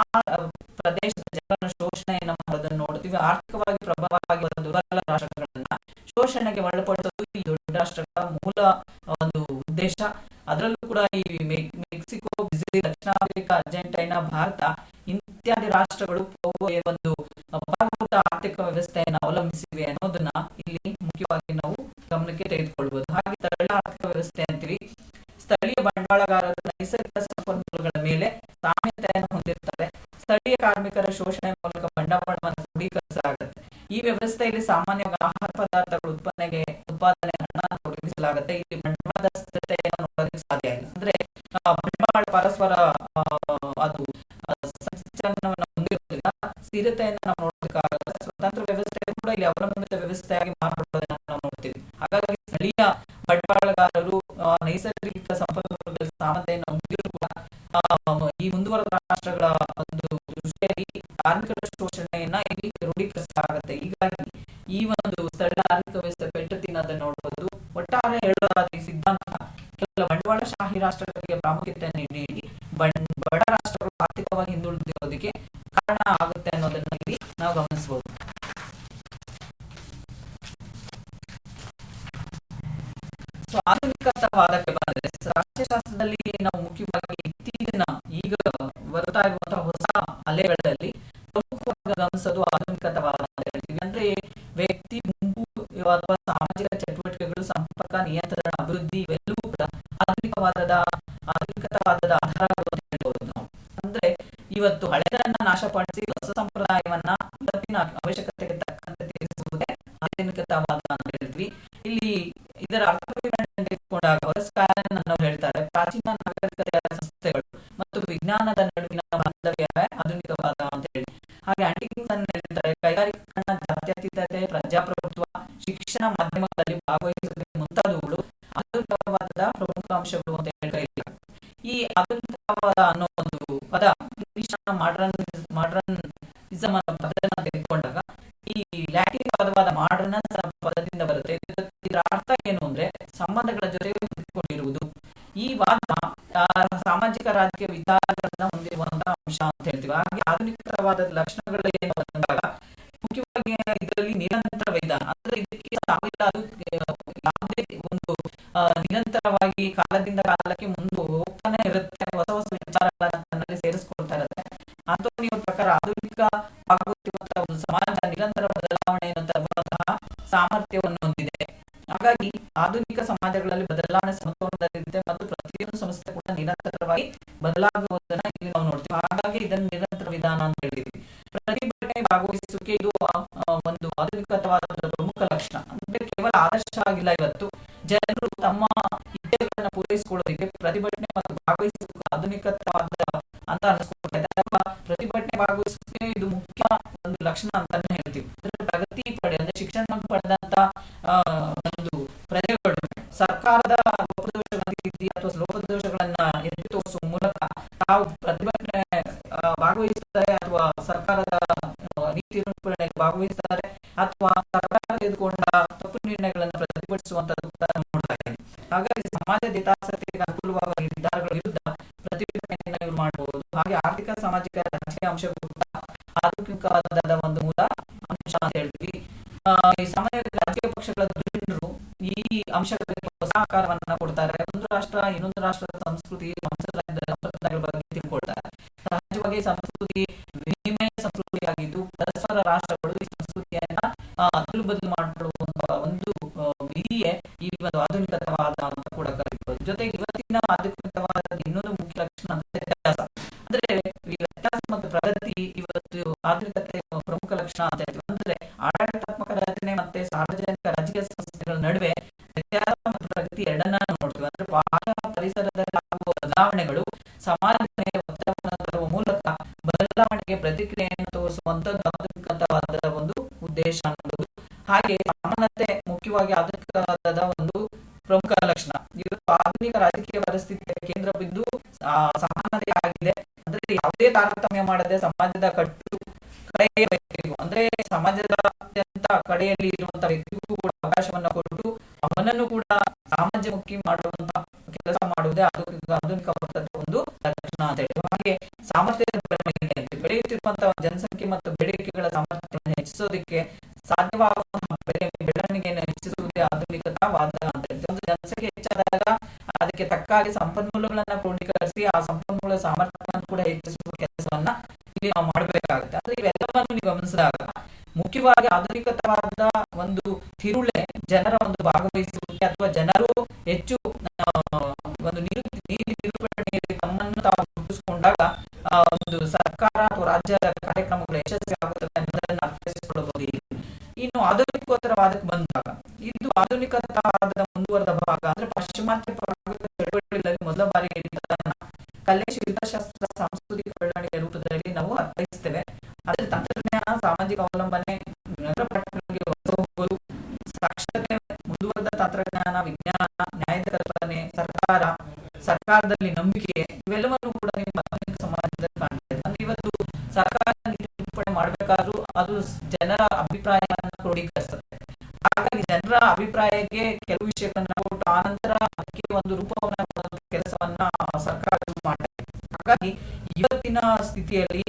ಆ ಪ್ರದೇಶದ ಜನರ ಶೋಷಣೆಯನ್ನ ಮಾಡೋದನ್ನು ನೋಡ್ತೀವಿ. ಆರ್ಥಿಕವಾಗಿ ಪ್ರಭಾವವಾಗಿ ದುರ್ಬಲ ರಾಷ್ಟ್ರಗಳನ್ನ ಶೋಷಣೆಗೆ ಒಳಪಡಿಸೋದು ಈ ದೊಡ್ಡ ರಾಷ್ಟ್ರಗಳ ಮೂಲ ಒಂದು ಉದ್ದೇಶ. ಅದರಲ್ಲೂ ಕೂಡ ಈ ಮೆಕ್ಸಿಕೋ, ಬ್ರೆಜಿಲ್, ದಕ್ಷಿಣ ಆಫ್ರಿಕಾ, ಅರ್ಜೆಂಟೈನಾ, ಭಾರತ ಇತ್ಯಾದಿ ರಾಷ್ಟ್ರಗಳು ಒಂದು ಪರಾವೃತ ಆರ್ಥಿಕ ವ್ಯವಸ್ಥೆಯನ್ನು ಅವಲಂಬಿಸಿವೆ ಅನ್ನೋದನ್ನ ಇಲ್ಲಿ ಮುಖ್ಯವಾಗಿ ನಾವು ಗಮನಕ್ಕೆ ತೆಗೆದುಕೊಳ್ಬಹುದು. ಹಾಗೆ ಸ್ಥಳೀಯ ಆರ್ಥಿಕ ವ್ಯವಸ್ಥೆ ಅಂತೀವಿ. ಸ್ಥಳೀಯ ಬಂಡವಾಳಗಾರರು ನೈಸರ್ಗಿಕ ಸಂಪನ್ಮೂಲಗಳ ಮೇಲೆ ಸಾಮ್ಯತೆಯನ್ನು ಹೊಂದಿರ್ತಾರೆ. ಸ್ಥಳೀಯ ಕಾರ್ಮಿಕರ ಶೋಷಣೆ ಮೂಲಕ ಬಂಡವಾಳವನ್ನು ಕ್ರೋಢೀಕರಿಸಲಾಗುತ್ತೆ. ಈ ವ್ಯವಸ್ಥೆಯಲ್ಲಿ ಸಾಮಾನ್ಯವಾಗಿ ಆಹಾರ ಪದಾರ್ಥಗಳ ಉತ್ಪಾದನೆ ಹಣ ತೊಡಗಿಸಲಾಗುತ್ತೆ. ಇಲ್ಲಿ ಬಂಡವಾಳದ ಸ್ಥಿರತೆಯನ್ನು ನೋಡೋದಕ್ಕೆ ಸಾಧ್ಯ ಇಲ್ಲ. ಅಂದ್ರೆ ಬಂಡವಾಳ ಪರಸ್ಪರ ಅದು ಸಂಚಲನವನ್ನು ಹೊಂದಿರುವುದಿಲ್ಲ, ಸ್ಥಿರತೆಯನ್ನು ನಾವು ನೋಡೋದಕ್ಕಾಗಲ್ಲ. ಸ್ವತಂತ್ರ ವ್ಯವಸ್ಥೆ ಕೂಡ ಇಲ್ಲಿ ಅವಲಂಬಿತ ವ್ಯವಸ್ಥೆಯಾಗಿ ಮಾರ್ಪಡುವುದನ್ನು ನಾವು ನೋಡ್ತೀವಿ. ಹಾಗಾಗಿ ಸ್ಥಳೀಯ ಬಂಡವಾಳಗಾರರು ನೈಸರ್ಗಿಕ ಸಂಪನ್ಮೂಲಗಳ ಸಾಮರ್ಥ್ಯವನ್ನು ಹೊಂದಿರುವ ಕೂಡ ಈ ಮುಂದುವರೆದ ರಾಷ್ಟ್ರಗಳ ಒಂದು ದೃಷ್ಟಿಯಲ್ಲಿ ಕಾರ್ಮಿಕರ ಶೋಷಣೆಯನ್ನ ಇಲ್ಲಿ ಕ್ರೋಢೀಕರಿಸಲಾಗುತ್ತೆ. ಹೀಗಾಗಿ ಈ ಒಂದು ಸ್ಥಳೀಯ ಆರ್ಥಿಕ ವ್ಯವಸ್ಥೆ ಪೆಟ್ಟು ತಿನ್ನೋದನ್ನು ನೋಡಬಹುದು. ಒಟ್ಟಾರೆ ಹೇಳೋದಾದ ಈ ಸಿದ್ಧಾಂತ ಕೇವಲ ಬಂಡವಾಳಶಾಹಿ ರಾಷ್ಟ್ರಗಳಿಗೆ ಪ್ರಾಮುಖ್ಯತೆಯನ್ನು ನೀಡಿ ಬಡ ರಾಷ್ಟ್ರಗಳು ಆರ್ಥಿಕವಾಗಿ ಹಿಂದುಳಿದಿರೋದಕ್ಕೆ ಕಾರಣ ಆಗುತ್ತೆ ಅನ್ನೋದನ್ನ ಇಲ್ಲಿ ನಾವು ಗಮನಿಸಬಹುದು. ಸೊ ಆಧುನಿಕತಾವಾದಕ್ಕೆ ಬಂದರೆ ರಾಷ್ಟ್ರಶಾಸ್ತ್ರದಲ್ಲಿ ನಾವು ಮುಖ್ಯವಾಗಿ ಇತ್ತೀಚಿನ ಈಗ ಬರ್ತಾ ಇರುವಂತಹ ಹೊಸ ಅಲೆಗಳಲ್ಲಿ ಪ್ರಮುಖವಾಗಿ ಗಮನಿಸೋದು ಆಧುನಿಕತಾವಾದ ಅಂತ ಹೇಳ್ತೀವಿ. ಅಂದ್ರೆ ವ್ಯಕ್ತಿ, ಗುಂಪು ಅಥವಾ ಸಾಮಾಜಿಕ ಚಟುವಟಿಕೆಗಳು, ಸಂಪರ್ಕ, ನಿಯಂತ್ರಣ, ಅಭಿವೃದ್ಧಿ ಇವೆಲ್ಲವೂ ಕೂಡ ಆಧುನಿಕತಾವಾದದ ಆಧಾರಗಳು ಅಂತ ಹೇಳ್ಬೋದು ನಾವು. ಅಂದ್ರೆ ಇವತ್ತು ಹಳೆದನ್ನ ನಾಶಪಡಿಸಿ ಹೊಸ ಸಂಪ್ರದಾಯವನ್ನ ಇವತ್ತಿನ ಅವಶ್ಯಕತೆಗೆ ತಕ್ಕಂತೆ ತಿಳಿಸುವುದೇ ಆಧುನಿಕತಾವಾದ ಅಂತ ಹೇಳ್ತೀವಿ. ಇಲ್ಲಿ ಇದರ ಅರ್ಥವನ್ನು ತೆಗೆದುಕೊಂಡಾಗ ಹೊರಸ್ಕಾರನ್ ಅನ್ನೋರು ಹೇಳ್ತಾರೆ, ಪ್ರಾಚೀನ ನಾಗರಿಕತೆಯ ಸಂಸ್ಥೆಗಳು ಮತ್ತು ವಿಜ್ಞಾನದ ನಡುವಿನ ಬಾಂಧವ್ಯವೇ ಆಧುನಿಕವಾದ ಅಂತ ಹೇಳಿ. ಹಾಗೆ ಆಂಟಿಕಿನ್ಸನ್ ಹೇಳ್ತಾರೆ, ಕೈಗಾರಿಕೀಕರಣ, ಜಾತ್ಯತೀತತೆ, ಪ್ರಜಾಪ್ರಭುತ್ವ, ಶಿಕ್ಷಣ, ಮಾಧ್ಯಮಗಳಲ್ಲಿ ಭಾಗವಹಿಸುವಿಕೆ ಮುಂತಾದವುಗಳು ಆಧುನಿಕವಾದದ ಪ್ರಮುಖ ಅಂಶಗಳು ಅಂತ ಹೇಳ್ತಾ ಇಲ್ಲ. ಈ ಆಧುನಿಕವಾದ ಅನ್ನೋ ಒಂದು ಪದ ಮಾಡರ್ನಿಸಂ ಅನ್ನೋ ಪದವನ್ನು ತೆಗೆದುಕೊಂಡಾಗ ಈ ಲ್ಯಾಟಿನ್ ಪದವಾದ ಮಾಡರ್ನ್ ಪದದಿಂದ ಬರುತ್ತೆ. ಇದರ ಅರ್ಥ ಏನು ಅಂದ್ರೆ ಸಂಬಂಧಗಳ ಜೊತೆ ಹೊಂದಿಕೊಂಡಿರುವುದು. ಈ ವಾದ ಸಾಮಾಜಿಕ ರಾಜಕೀಯ ವಿಚಾರಗಳನ್ನ ಹೊಂದಿರುವಂತಹ ಅಂಶ ಅಂತ ಹೇಳ್ತೀವಿ. ಹಾಗೆ ಆಧುನಿಕವಾದ ಲಕ್ಷಣಗಳು ಏನು ಬಂದಾಗ ಮುಖ್ಯವಾಗಿ ಇದರಲ್ಲಿ ನಿರಂತರ ವಿಧಾನ, ಅಂದ್ರೆ ಇದಕ್ಕೆ ಯಾವುದೇ ಒಂದು ನಿರಂತರವಾಗಿ ಕಾಲದಿಂದ ಕಾಲಕ್ಕೆ ಮುಂದೆ ಹೋಗ್ತಾನೆ ಇರುತ್ತೆ, ಹೊಸ ಹೊಸ ವಿಚಾರಗಳನ್ನ ತನ್ನಲ್ಲಿ ಸೇರಿಸ್ಕೊಳ್ತಾ ಇರುತ್ತೆ. ಅಂತೋನಿಯೋ ಪ್ರಕಾರ ಆಧುನಿಕ ಸಾಮರ್ಥ್ಯವನ್ನು ಹೊಂದಿದೆ. ಹಾಗಾಗಿ ಆಧುನಿಕ ಸಮಾಜಗಳಲ್ಲಿ ಬದಲಾವಣೆ ಸಮತೋಲನದಲ್ಲಿದೆ ಮತ್ತು ಪ್ರತಿಯೊಂದು ಸಂಸ್ಥೆ ಕೂಡ ನಿರಂತರವಾಗಿ ಬದಲಾಗುವುದನ್ನ ಇಲ್ಲಿ ನಾವು ನೋಡ್ತೀವಿ. ಹಾಗಾಗಿ ಇದನ್ನು ನಿರಂತರ ವಿಧಾನ ಅಂತ ಹೇಳಿದ್ವಿ. ಪ್ರತಿಭಟನೆ ಭಾಗವಹಿಸುವಿಕೆ ಇದು ಒಂದು ಆಧುನಿಕವಾದ ಪ್ರಮುಖ ಲಕ್ಷಣ. ಅಂದ್ರೆ ಕೇವಲ ಆದರ್ಶ ಆಗಿಲ್ಲ, ಇವತ್ತು ಜನರು ತಮ್ಮ ಇಚ್ಛೆಗಳನ್ನು ಪೂರೈಸಿಕೊಳ್ಳೋದಕ್ಕೆ ಪ್ರತಿಭಟನೆ ಮತ್ತು ಭಾಗವಹಿಸುವಿಕೆ ಆಧುನಿಕವಾದ ಅಂತ ಅನಿಸ್ಕೊಂಡಿದೆ. ಅಥವಾ ಪ್ರತಿಭಟನೆ ಭಾಗವಹಿಸುವಿಕೆ ಇದು ಮುಖ್ಯ ಒಂದು ಲಕ್ಷಣ ಅಂತಾನೆ ಹೇಳ್ತೀವಿ. ಪ್ರಗತಿ ಅಂದ್ರೆ ಶಿಕ್ಷಣ ಪಡೆದಂತ ಒಂದು ಪ್ರಜೆಗಳು ಸರ್ಕಾರದ ಲೋಪದೋಷಗಳನ್ನ ಅಥವಾ ಲೋಪದೋಷಗಳನ್ನ ಎತ್ತಿ ತೋರಿಸುವ ಮೂಲಕ ತಾವು ಪ್ರತಿಭಟನೆ ಭಾಗವಹಿಸುತ್ತಾರೆ ಅಥವಾ ಸರ್ಕಾರದ ನೀತಿ ರೂಪಣೆಯಲ್ಲಿ ಭಾಗವಹಿಸುತ್ತಾರೆ ಅಥವಾ ಸರ್ಕಾರ ತೆಗೆದುಕೊಂಡ ತಪ್ಪು ನಿರ್ಣಯಗಳನ್ನು ಪ್ರತಿಭಟಿಸುವಂತದ್ದು ನೋಡಲಾಗಿದೆ. ಹಾಗಾಗಿ ಸಮಾಜದ ಹಿತಾಸಕ್ತಿಗೆ ಅನುಕೂಲವಾದ ನಿರ್ಧಾರಗಳ ವಿರುದ್ಧ ಪ್ರತಿಭಟನೆಯನ್ನು ಇವರು ಮಾಡಬಹುದು. ಹಾಗೆ ಆರ್ಥಿಕ ಸಾಮಾಜಿಕ ರಾಜಕೀಯ ಅಂಶಗಳು ಕೂಡ ಆಧುನಿಕವಾದ ಒಂದು ಮೂಲ ಅಂಶ ಅಂತ ಹೇಳ್ತೀವಿ. ಈ ಸಾಮಾನ್ಯ ರಾಜಕೀಯ ಪಕ್ಷಗಳ ಧುರೀಣರು ಈ ಅಂಶಗಳಿಗೆ ಹೊಸ ಆಕಾರವನ್ನ ಕೊಡ್ತಾರೆ. ಒಂದು ರಾಷ್ಟ್ರ ಇನ್ನೊಂದು ರಾಷ್ಟ್ರದ ಸಂಸ್ಕೃತಿ ಸಂಪ್ರದಾಯಗಳ ಬಗ್ಗೆ ತಿಳ್ಕೊಳ್ತಾರೆ. ಸಹಜವಾಗಿ ಸಂಸ್ಕೃತಿ ವಿನಿಮಯ ಸಂಸ್ಕೃತಿಯಾಗಿದ್ದು ಪರಸ್ಪರ ರಾಷ್ಟ್ರಗಳು ಈ ಸಂಸ್ಕೃತಿಯನ್ನ ಅದಲು ಬದಲು ಮಾಡಿಕೊಳ್ಳುವಂತ ಒಂದು ವಿಧಿಯೇ ಈ ಒಂದು ಆಧುನಿಕವಾದ ಅಂತ ಕೂಡ ಕರೀಬಹುದು. ಜೊತೆಗೆ ಇವತ್ತಿನ ಆಧುನಿಕವಾದ ಇನ್ನೊಂದು ಮುಖ್ಯ ಲಕ್ಷಣ ಅಂದ್ರೆ ವ್ಯತ್ಯಾಸ. ಅಂದ್ರೆ ಈ ವ್ಯತ್ಯಾಸ ಮತ್ತು ಪ್ರಗತಿ ಇವತ್ತು ಆಧುನಿಕತೆಯ ಪ್ರಮುಖ ಲಕ್ಷಣ ಅಂತ ಹೇಳ್ತೀವಿ. ಅಂದ್ರೆ ಆಡಳಿತಾತ್ಮಕ ರಚನೆ ಮತ್ತೆ ಸಾರ್ವಜನಿಕ ರಾಜಕೀಯ ಸಂಸ್ಥೆಗಳ ನಡುವೆ ವ್ಯತ್ಯಾಸ ಮತ್ತು ಪ್ರಗತಿ ಎರಡನ್ನ ನೋಡ್ತೀವಿ. ಅಂದ್ರೆ ಬಾಹ್ಯ ಪರಿಸರದಲ್ಲಿ ಆಗುವ ಬದಲಾವಣೆಗಳು ಸಮಾಜದ ಮೇಲೆ ಒತ್ತಡವನ್ನು ತರುವ ಮೂಲಕ ಬದಲಾವಣೆಗೆ ಪ್ರತಿಕ್ರಿಯೆಯನ್ನು ತೋರಿಸುವಂತದ್ದು ಆಧುನಿಕವಾದ ಒಂದು ಉದ್ದೇಶ ಅನ್ನೋದು. ಹಾಗೆ ಸಮಾನತೆ ಮುಖ್ಯವಾಗಿ ಆಧುನಿಕವಾದ ಒಂದು ಪ್ರಮುಖ ಲಕ್ಷಣ. ಇವತ್ತು ಆಧುನಿಕ ರಾಜಕೀಯ ಪರಿಸ್ಥಿತಿಯ ಕೇಂದ್ರ ಬಿಂದು ಸಮಾನತೆ ಆಗಿದೆ. ಅಂದ್ರೆ ಯಾವುದೇ ತಾರತಮ್ಯ ಮಾಡದೆ ಸಮಾಜದ ಕಡೆಯ ವ್ಯಕ್ತಿಗೂ ಅಂದ್ರೆ ಸಮಾಜದ ಅತ್ಯಂತ ಕಡೆಯಲ್ಲಿ ಇರುವಂತಹ ವ್ಯಕ್ತಿಗೂ ಕೂಡ ಅವಕಾಶವನ್ನ ಕೊಟ್ಟು ಅವನನ್ನು ಕೂಡ ಸಮಾಜಮುಖಿ ಮಾಡುವಂತ ಕೆಲಸ ಮಾಡುವುದೇ ಆಧುನಿಕವಾದ ಒಂದು ಲಕ್ಷಣ ಅಂತ ಹೇಳಿ. ಹಾಗೆ ಸಾಮರ್ಥ್ಯದ ಬೆಳವಣಿಗೆ ಅಂತ ಬೆಳೆಯುತ್ತಿರುವಂತಹ ಜನಸಂಖ್ಯೆ ಮತ್ತು ಬೇಡಿಕೆಗಳ ಸಾಮರ್ಥ್ಯವನ್ನು ಹೆಚ್ಚಿಸೋದಕ್ಕೆ ಸಾಧ್ಯವಾಗುವಂತಹ ಬೆಳವಣಿಗೆಯನ್ನು ಹೆಚ್ಚಿಸುವುದೇ ಆಧುನಿಕತಾವಾದ ಅಂತ ಹೇಳ್ತೀವಿ. ಒಂದು ಜನಸಂಖ್ಯೆ ಹೆಚ್ಚಾದಾಗ ಅದಕ್ಕೆ ತಕ್ಕ ಹಾಗೆ ಸಂಪನ್ಮೂಲಗಳನ್ನ ಕ್ರೋಢೀಕರಿಸಿ ಆ ಸಂಪನ್ಮೂಲ ಸಾಮರ್ಥ್ಯವನ್ನು ಕೂಡ ಹೆಚ್ಚಿಸುವ ಕೆಲಸವನ್ನ ಇಲ್ಲಿ ನಾವು ಮಾಡಬೇಕಾಗುತ್ತೆ. ಅಂದ್ರೆ ಇವೆಲ್ಲವನ್ನು ನೀವು ಗಮನಿಸಿದಾಗ ಮುಖ್ಯವಾಗಿ ಆಧುನಿಕತವಾದ ಒಂದು ತಿರುಳೆ ಜನರ ಒಂದು ಭಾಗವಹಿಸುವಿಕೆ ಅಥವಾ ಜನರು ಹೆಚ್ಚು ಒಂದು ನೀತಿ ನಿರೂಪಣೆಯಲ್ಲಿ ತಮ್ಮನ್ನು ತಾವು ಗುರುತಿಸಿಕೊಂಡಾಗ ಒಂದು ಸರ್ಕಾರ ಅಥವಾ ರಾಜ್ಯದ ಕಾರ್ಯಕ್ರಮಗಳು ಯಶಸ್ವಿ ಆಗುತ್ತದೆ ಅನ್ನೋದನ್ನು ಅರ್ಥೈಸಿಕೊಳ್ಳಬಹುದು. ಇನ್ನು ಆಧುನಿಕೋತ್ತರವಾದಕ್ಕೆ ಬಂದಾಗ ಇದು ಆಧುನಿಕತಾವಾದದ ಮುಂದುವರೆದ ಭಾಗ. ಅಂದ್ರೆ ಪಾಶ್ಚಿಮಾತ್ಯ ಚಳವಳಿಗಳಲ್ಲಿ ಮೊದಲ ಬಾರಿಗೆ ಕಲೆ, ಶಿಲ್ಪಶಾಸ್ತ್ರ, ಸಾಂಸ್ಕೃತಿಕ ಬೆಳವಣಿಗೆ ರೂಪದಲ್ಲಿ ನಾವು ಅರ್ಥೈಸ್ತೇವೆ. ಆದ್ರೆ ತಂತ್ರಜ್ಞಾನ, ಸಾಮಾಜಿಕ ಅವಲಂಬನೆ, ನಗರ ಪಟ್ಟಣಗಳಿಗೆ ಹೋಗಲು ಸಾಕ್ಷರತೆ, ಮುಂದುವರೆದ ತಂತ್ರಜ್ಞಾನ, ವಿಜ್ಞಾನ, ನ್ಯಾಯದ ಕಲ್ಪನೆ, ಸರ್ಕಾರದಲ್ಲಿ ನಂಬಿಕೆ ಇವೆಲ್ಲವನ್ನು ಕೂಡ ನೀವು ಆಧುನಿಕ ಸಮಾಜದಲ್ಲಿ ಕಾಣ್ತೇವೆ. ಅಂದ್ರೆ ಇವತ್ತು ಸರ್ಕಾರ ನೀತಿ ನಿರೂಪಣೆ ಮಾಡಬೇಕಾದ್ರೂ ಅದು ಜನರ ಅಭಿಪ್ರಾಯವನ್ನು ಕ್ರೋಢೀಕರಿಸುತ್ತೆ. ಹಾಗಾಗಿ ಜನರ ಅಭಿಪ್ರಾಯಕ್ಕೆ ಕೆಲವು ವಿಷಯಗಳನ್ನ ಕೊಟ್ಟು ಆನಂತರ ಅದಕ್ಕೆ ಒಂದು ರೂಪವನ್ನು ಕೊಡುವ ಕೆಲಸವನ್ನ ಸರ್ಕಾರ ಮಾಡುತ್ತೆ. ಹಾಗಾಗಿ ಇವತ್ತಿನ ಸ್ಥಿತಿಯಲ್ಲಿ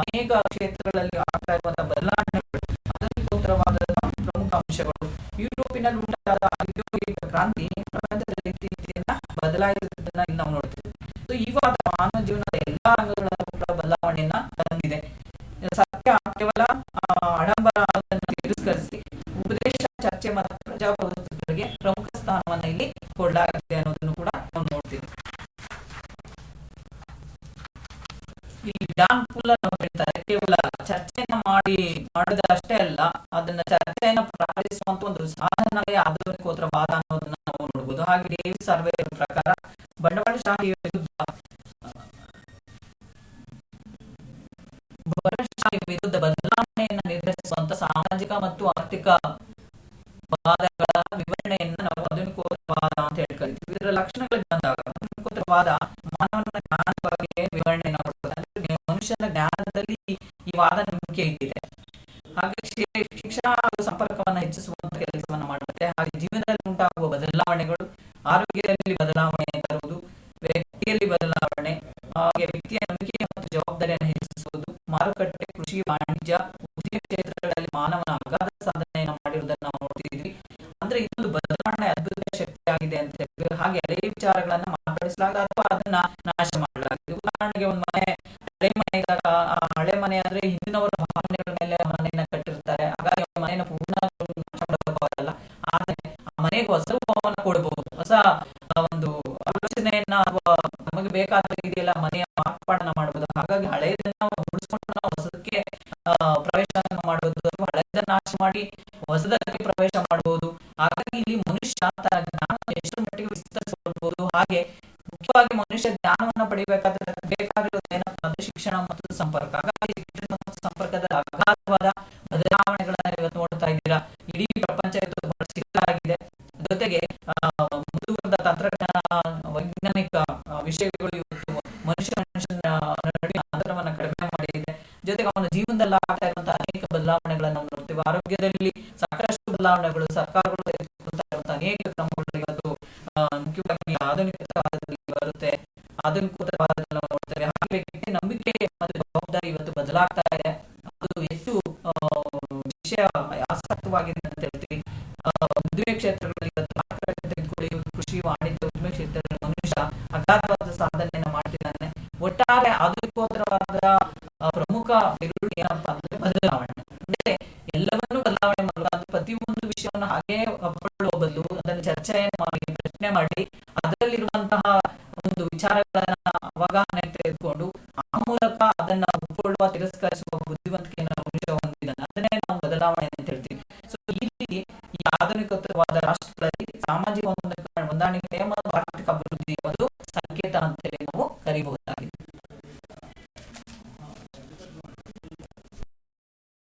ಅನೇಕ ಕ್ಷೇತ್ರಗಳಲ್ಲಿ ಆಗ್ತಾ ಇರುವಂತಹ ಬದಲಾವಣೆಗಳು ಆಧುನಿಕೋತ್ತರವಾದ ಪ್ರಮುಖ ಅಂಶಗಳು. ಯುರೋಪಿನಲ್ಲಿ ಉಂಟಾದ ಔದ್ಯೋಗಿಕ ಕ್ರಾಂತಿ ಪ್ರಪಂಚದ ರೀತಿಯನ್ನ ಬದಲಾಯಿಸುವುದನ್ನ ಇಲ್ಲಿ ನಾವು ನೋಡ್ತೀವಿ. ಸೊ ಇವಾಗ ಮಾನವ ಜೀವನದ ಎಲ್ಲಾ ರಂಗಗಳಲ್ಲೂ ಕೂಡ ಬದಲಾವಣೆಯನ್ನ ತಂದಿದೆ. ಸತ್ಯ ಕೇವಲ ಆಡಂಬರ ಅದನ್ನು ತಿರಸ್ಕರಿಸಿ ಉಪದೇಶ, ಚರ್ಚೆ ಮತ್ತು ಪ್ರಜಾಪ್ರಭುತ್ವಗಳಿಗೆ ಪ್ರಮುಖ ಸ್ಥಾನವನ್ನ ಇಲ್ಲಿ ಕೊಡಲಾಗಿದೆ ಅನ್ನೋದನ್ನು ಕೂಡ ನಾವು ನೋಡ್ತೀವಿ. ಇಲ್ಲಿ ಜಾನ್ ಪುಲ್ಲರ್ ಅವರು ಹೇಳ್ತಾರೆ, ಕೇವಲ ಚರ್ಚೆಯನ್ನ ಮಾಡೋದಷ್ಟೇ ಅಲ್ಲ, ಅದನ್ನ ಚರ್ಚೆಯನ್ನ ಪ್ರಾರಂಭಿಸುವಂತ ಒಂದು ಸಾಧನವೇ ಆಧುನಿಕೋತ್ತರವಾದ ಅನ್ನೋದನ್ನ ನಾವು ನೋಡಬಹುದು. ಹಾಗೆ ಡೇವಿಸ್ ಸರ್ವೆ ಪ್ರಕಾರ ಬಂಡವಾಳಶಾಹಿ ವಿರುದ್ಧ ಬದಲಾವಣೆಯನ್ನು ನಿರ್ಧರಿಸುವಂತ ಸಾಮಾಜಿಕ ಮತ್ತು ಆರ್ಥಿಕ ವಾದಗಳ ವಿವರಣೆಯನ್ನ ನಾವು ಆಧುನಿಕೋತ್ತರವಾದ ಅಂತ ಹೇಳಿ ಕರಿತೀವಿ. ಇದರ ಲಕ್ಷಣಗಳಿಗೆ ಬಂದಾಗ ಆಧುನಿಕೋತ್ತರವಾದ ಮಾನವನ ಜ್ಞಾನದ ಬಗ್ಗೆ ವಿವರಣೆಯನ್ನು ಕೊಡುತ್ತದೆ. ಅಂದ್ರೆ ಮನುಷ್ಯನ ಜ್ಞಾನದಲ್ಲಿ ಈ ವಾದ ನಂಬಿಕೆ ಇಟ್ಟಿದೆ. ಹಾಗೆ ಶಿಕ್ಷಣ ಹಾಗೂ ಸಂಪರ್ಕವನ್ನು ಹೆಚ್ಚಿಸುವಂತ ಕೆಲಸವನ್ನ ಮಾಡುತ್ತೆ. ಹಾಗೆ ಜೀವನದಲ್ಲಿ ಉಂಟಾಗುವ ಬದಲಾವಣೆಗಳು, ಆರೋಗ್ಯದಲ್ಲಿ ಬದಲಾವಣೆ ತರುವುದು, ವ್ಯಕ್ತಿಯಲ್ಲಿ ಬದಲಾವಣೆ, ಹಾಗೆ ವ್ಯಕ್ತಿಯ ನಂಬಿಕೆ ಮತ್ತು ಜವಾಬ್ದಾರಿಯನ್ನು ಹೆಚ್ಚಿಸುವುದು, ಮಾರುಕಟ್ಟೆ, ಕೃಷಿ, ವಾಣಿಜ್ಯ, ಉದ್ಯೋಗ ಕ್ಷೇತ್ರಗಳಲ್ಲಿ ಮಾನವನ ಅಗಾಧ ಸಾಧನೆಯನ್ನು ಮಾಡಿರುವುದನ್ನು ನಾವು ನೋಡ್ತಿದ್ವಿ. ಅಂದ್ರೆ ಇದೊಂದು ಬದಲಾವಣೆ ಅದ್ಭುತ ಶಕ್ತಿಯಾಗಿದೆ ಅಂತ ಹೇಳ್ತೀವಿ. ಹಾಗೆ ಹಳೆ ವಿಚಾರಗಳನ್ನ ಮಾರ್ಪಡಿಸಲಾಗಿದೆ ಅಥವಾ ಅದನ್ನ ನಾಶ ಮಾಡಲಾಗಿದೆ. ಉದಾಹರಣೆಗೆ ಒಂದು ಮನೆ ಇದ್ದಾಗ ಹಳೆ ಮನೆ ಅಂದ್ರೆ ಹಿಂದಿನವರ ಭಾವನೆಗಳ ಮೇಲೆ ಮನೆಯನ್ನ ಕಟ್ಟಿರ್ತಾರೆ. ಹಾಗಾಗಿ ಮನೆಯನ್ನು ಪೂರ್ಣ ನಾಶ ಮಾಡಬೇಕು ಮಾಡಿ ಹೊಸದಕ್ಕೆ ಪ್ರವೇಶ ಮಾಡಬಹುದು. ಹಾಗಾಗಿ ಇಲ್ಲಿ ಮನುಷ್ಯ ತನ್ನ ಜ್ಞಾನವನ್ನು ಎಷ್ಟರ ಮಟ್ಟಿಗೆ ವಿಸ್ತರಿಸಿಕೊಳ್ಬಹುದು. ಹಾಗೆ ಮುಖ್ಯವಾಗಿ ಮನುಷ್ಯ ಜ್ಞಾನವನ್ನು ಪಡಿಬೇಕಾದ್ರೆ ಬೇಕಾಗಿರೋದು ಏನಪ್ಪಾ ಅಂದ್ರೆ ಶಿಕ್ಷಣ ಮತ್ತು ಸಂಪರ್ಕ. ಹಾಗಾಗಿ ಶಿಕ್ಷಣ ಮತ್ತು ಸಂಪರ್ಕದ ಅಗಾಧವಾದ ಬದಲಾವಣೆಗಳನ್ನ ಇವತ್ತು ನೋಡ್ತಾ ಇದ್ದೀರಾ. ಇಡೀ ಪ್ರಪಂಚ ಇವತ್ತು ಬಹಳ ಸಿಕ್ಕಾಗಿದೆ. ಜೊತೆಗೆ ಮುಂದುವರೆದ ತಂತ್ರಜ್ಞಾನ, ವೈಜ್ಞಾನಿಕ ವಿಷಯಗಳು ಇವತ್ತು ಮನುಷ್ಯನ ನಡುವಿನ ಅಂತರವನ್ನ ಕಡಿಮೆ ಮಾಡಿದೆ. ಜೊತೆಗೆ ಅವನ ಜೀವನದಲ್ಲಿ ಆಗ್ತಾ ಇರುವಂತಹ ಅನೇಕ ಬದಲಾವಣೆಗಳನ್ನು ನಾವು ನೋಡ್ತೀವಿ. ಆರೋಗ್ಯದಲ್ಲಿ ಸಾಕಷ್ಟು ಬದಲಾವಣೆಗಳು, ಸರ್ಕಾರಗಳು ತೆಗೆದುಕೊಳ್ತಾ ಇರುವಂತಹ ಅನೇಕ ಕ್ರಮಗಳು ಇವತ್ತು ಮುಖ್ಯವಾಗಿ ಆಧುನಿಕತಾವಾದದಲ್ಲಿ ಬರುತ್ತೆ. ಆಧುನಿಕತಾವಾದದಲ್ಲಿ ನಾವು ನೋಡ್ತೇವೆ. ಹಾಗೆ ವ್ಯಕ್ತಿ ನಂಬಿಕೆ ಮತ್ತು ಜವಾಬ್ದಾರಿ ಇವತ್ತು ಬದಲಾಗ್ತಾ ಇದೆ. ಅದು ಹೆಚ್ಚು ವಿಷಯ ಆಸಕ್ತವಾಗಿದೆ ಅಂತ ಹೇಳ್ತೀವಿ. ಉದ್ಯೋಗ ಕ್ಷೇತ್ರಗಳಲ್ಲಿ ಇವತ್ತು ತೆಗೆದುಕೊಳ್ಳಿ, ಕೃಷಿ, ವಾಣಿಜ್ಯ, ಉದ್ಯಮ ಕ್ಷೇತ್ರದಲ್ಲಿ ಮನುಷ್ಯ ಅಗಾಧವಾದ ಸಾಧನೆಯನ್ನು ಮಾಡ್ತಿದ್ದಾನೆ. ಒಟ್ಟಾರೆ ಆಧುನಿಕೋತ್ತರವಾದ ಪ್ರಮುಖ ಬೆಳವಣಿಗೆ ಏನಪ್ಪಾ ಅಂದ್ರೆ ಬದಲಾವಣೆ. ಅಂದ್ರೆ ಎಲ್ಲವನ್ನೂ ಬದಲಾವಣೆ ಮಾಡುವ, ಪ್ರತಿಯೊಂದು ವಿಷಯವನ್ನು ಹಾಗೆ ಒಪ್ಪಿಕೊಳ್ಳುವ ಬದಲು ಅದನ್ನು ಚರ್ಚೆಯನ್ನು ಮಾಡಿ, ಪ್ರಶ್ನೆ ಮಾಡಿ, ಅದರಲ್ಲಿರುವಂತಹ ಒಂದು ವಿಚಾರಗಳನ್ನ ಅವಗಾಹನೆ ತೆಗೆದುಕೊಂಡು ಆ ಮೂಲಕ ಅದನ್ನ ಒಪ್ಪಿಕೊಳ್ಳುವ, ತಿರಸ್ಕರಿಸುವ ಬುದ್ಧಿವಂತಿಕೆಯನ್ನು ಮನುಷ್ಯ ಹೊಂದಿದ್ದಾನೆ. ಅದನ್ನೇ ನಾವು ಬದಲಾವಣೆ ಅಂತ ಹೇಳ್ತೀವಿ. ಸೊ ಈ ರೀತಿ ಈ ಆಧುನಿಕವಾದ ರಾಷ್ಟ್ರಗಳಲ್ಲಿ ಸಾಮಾಜಿಕ ಹೊಂದಾಣಿಕೆ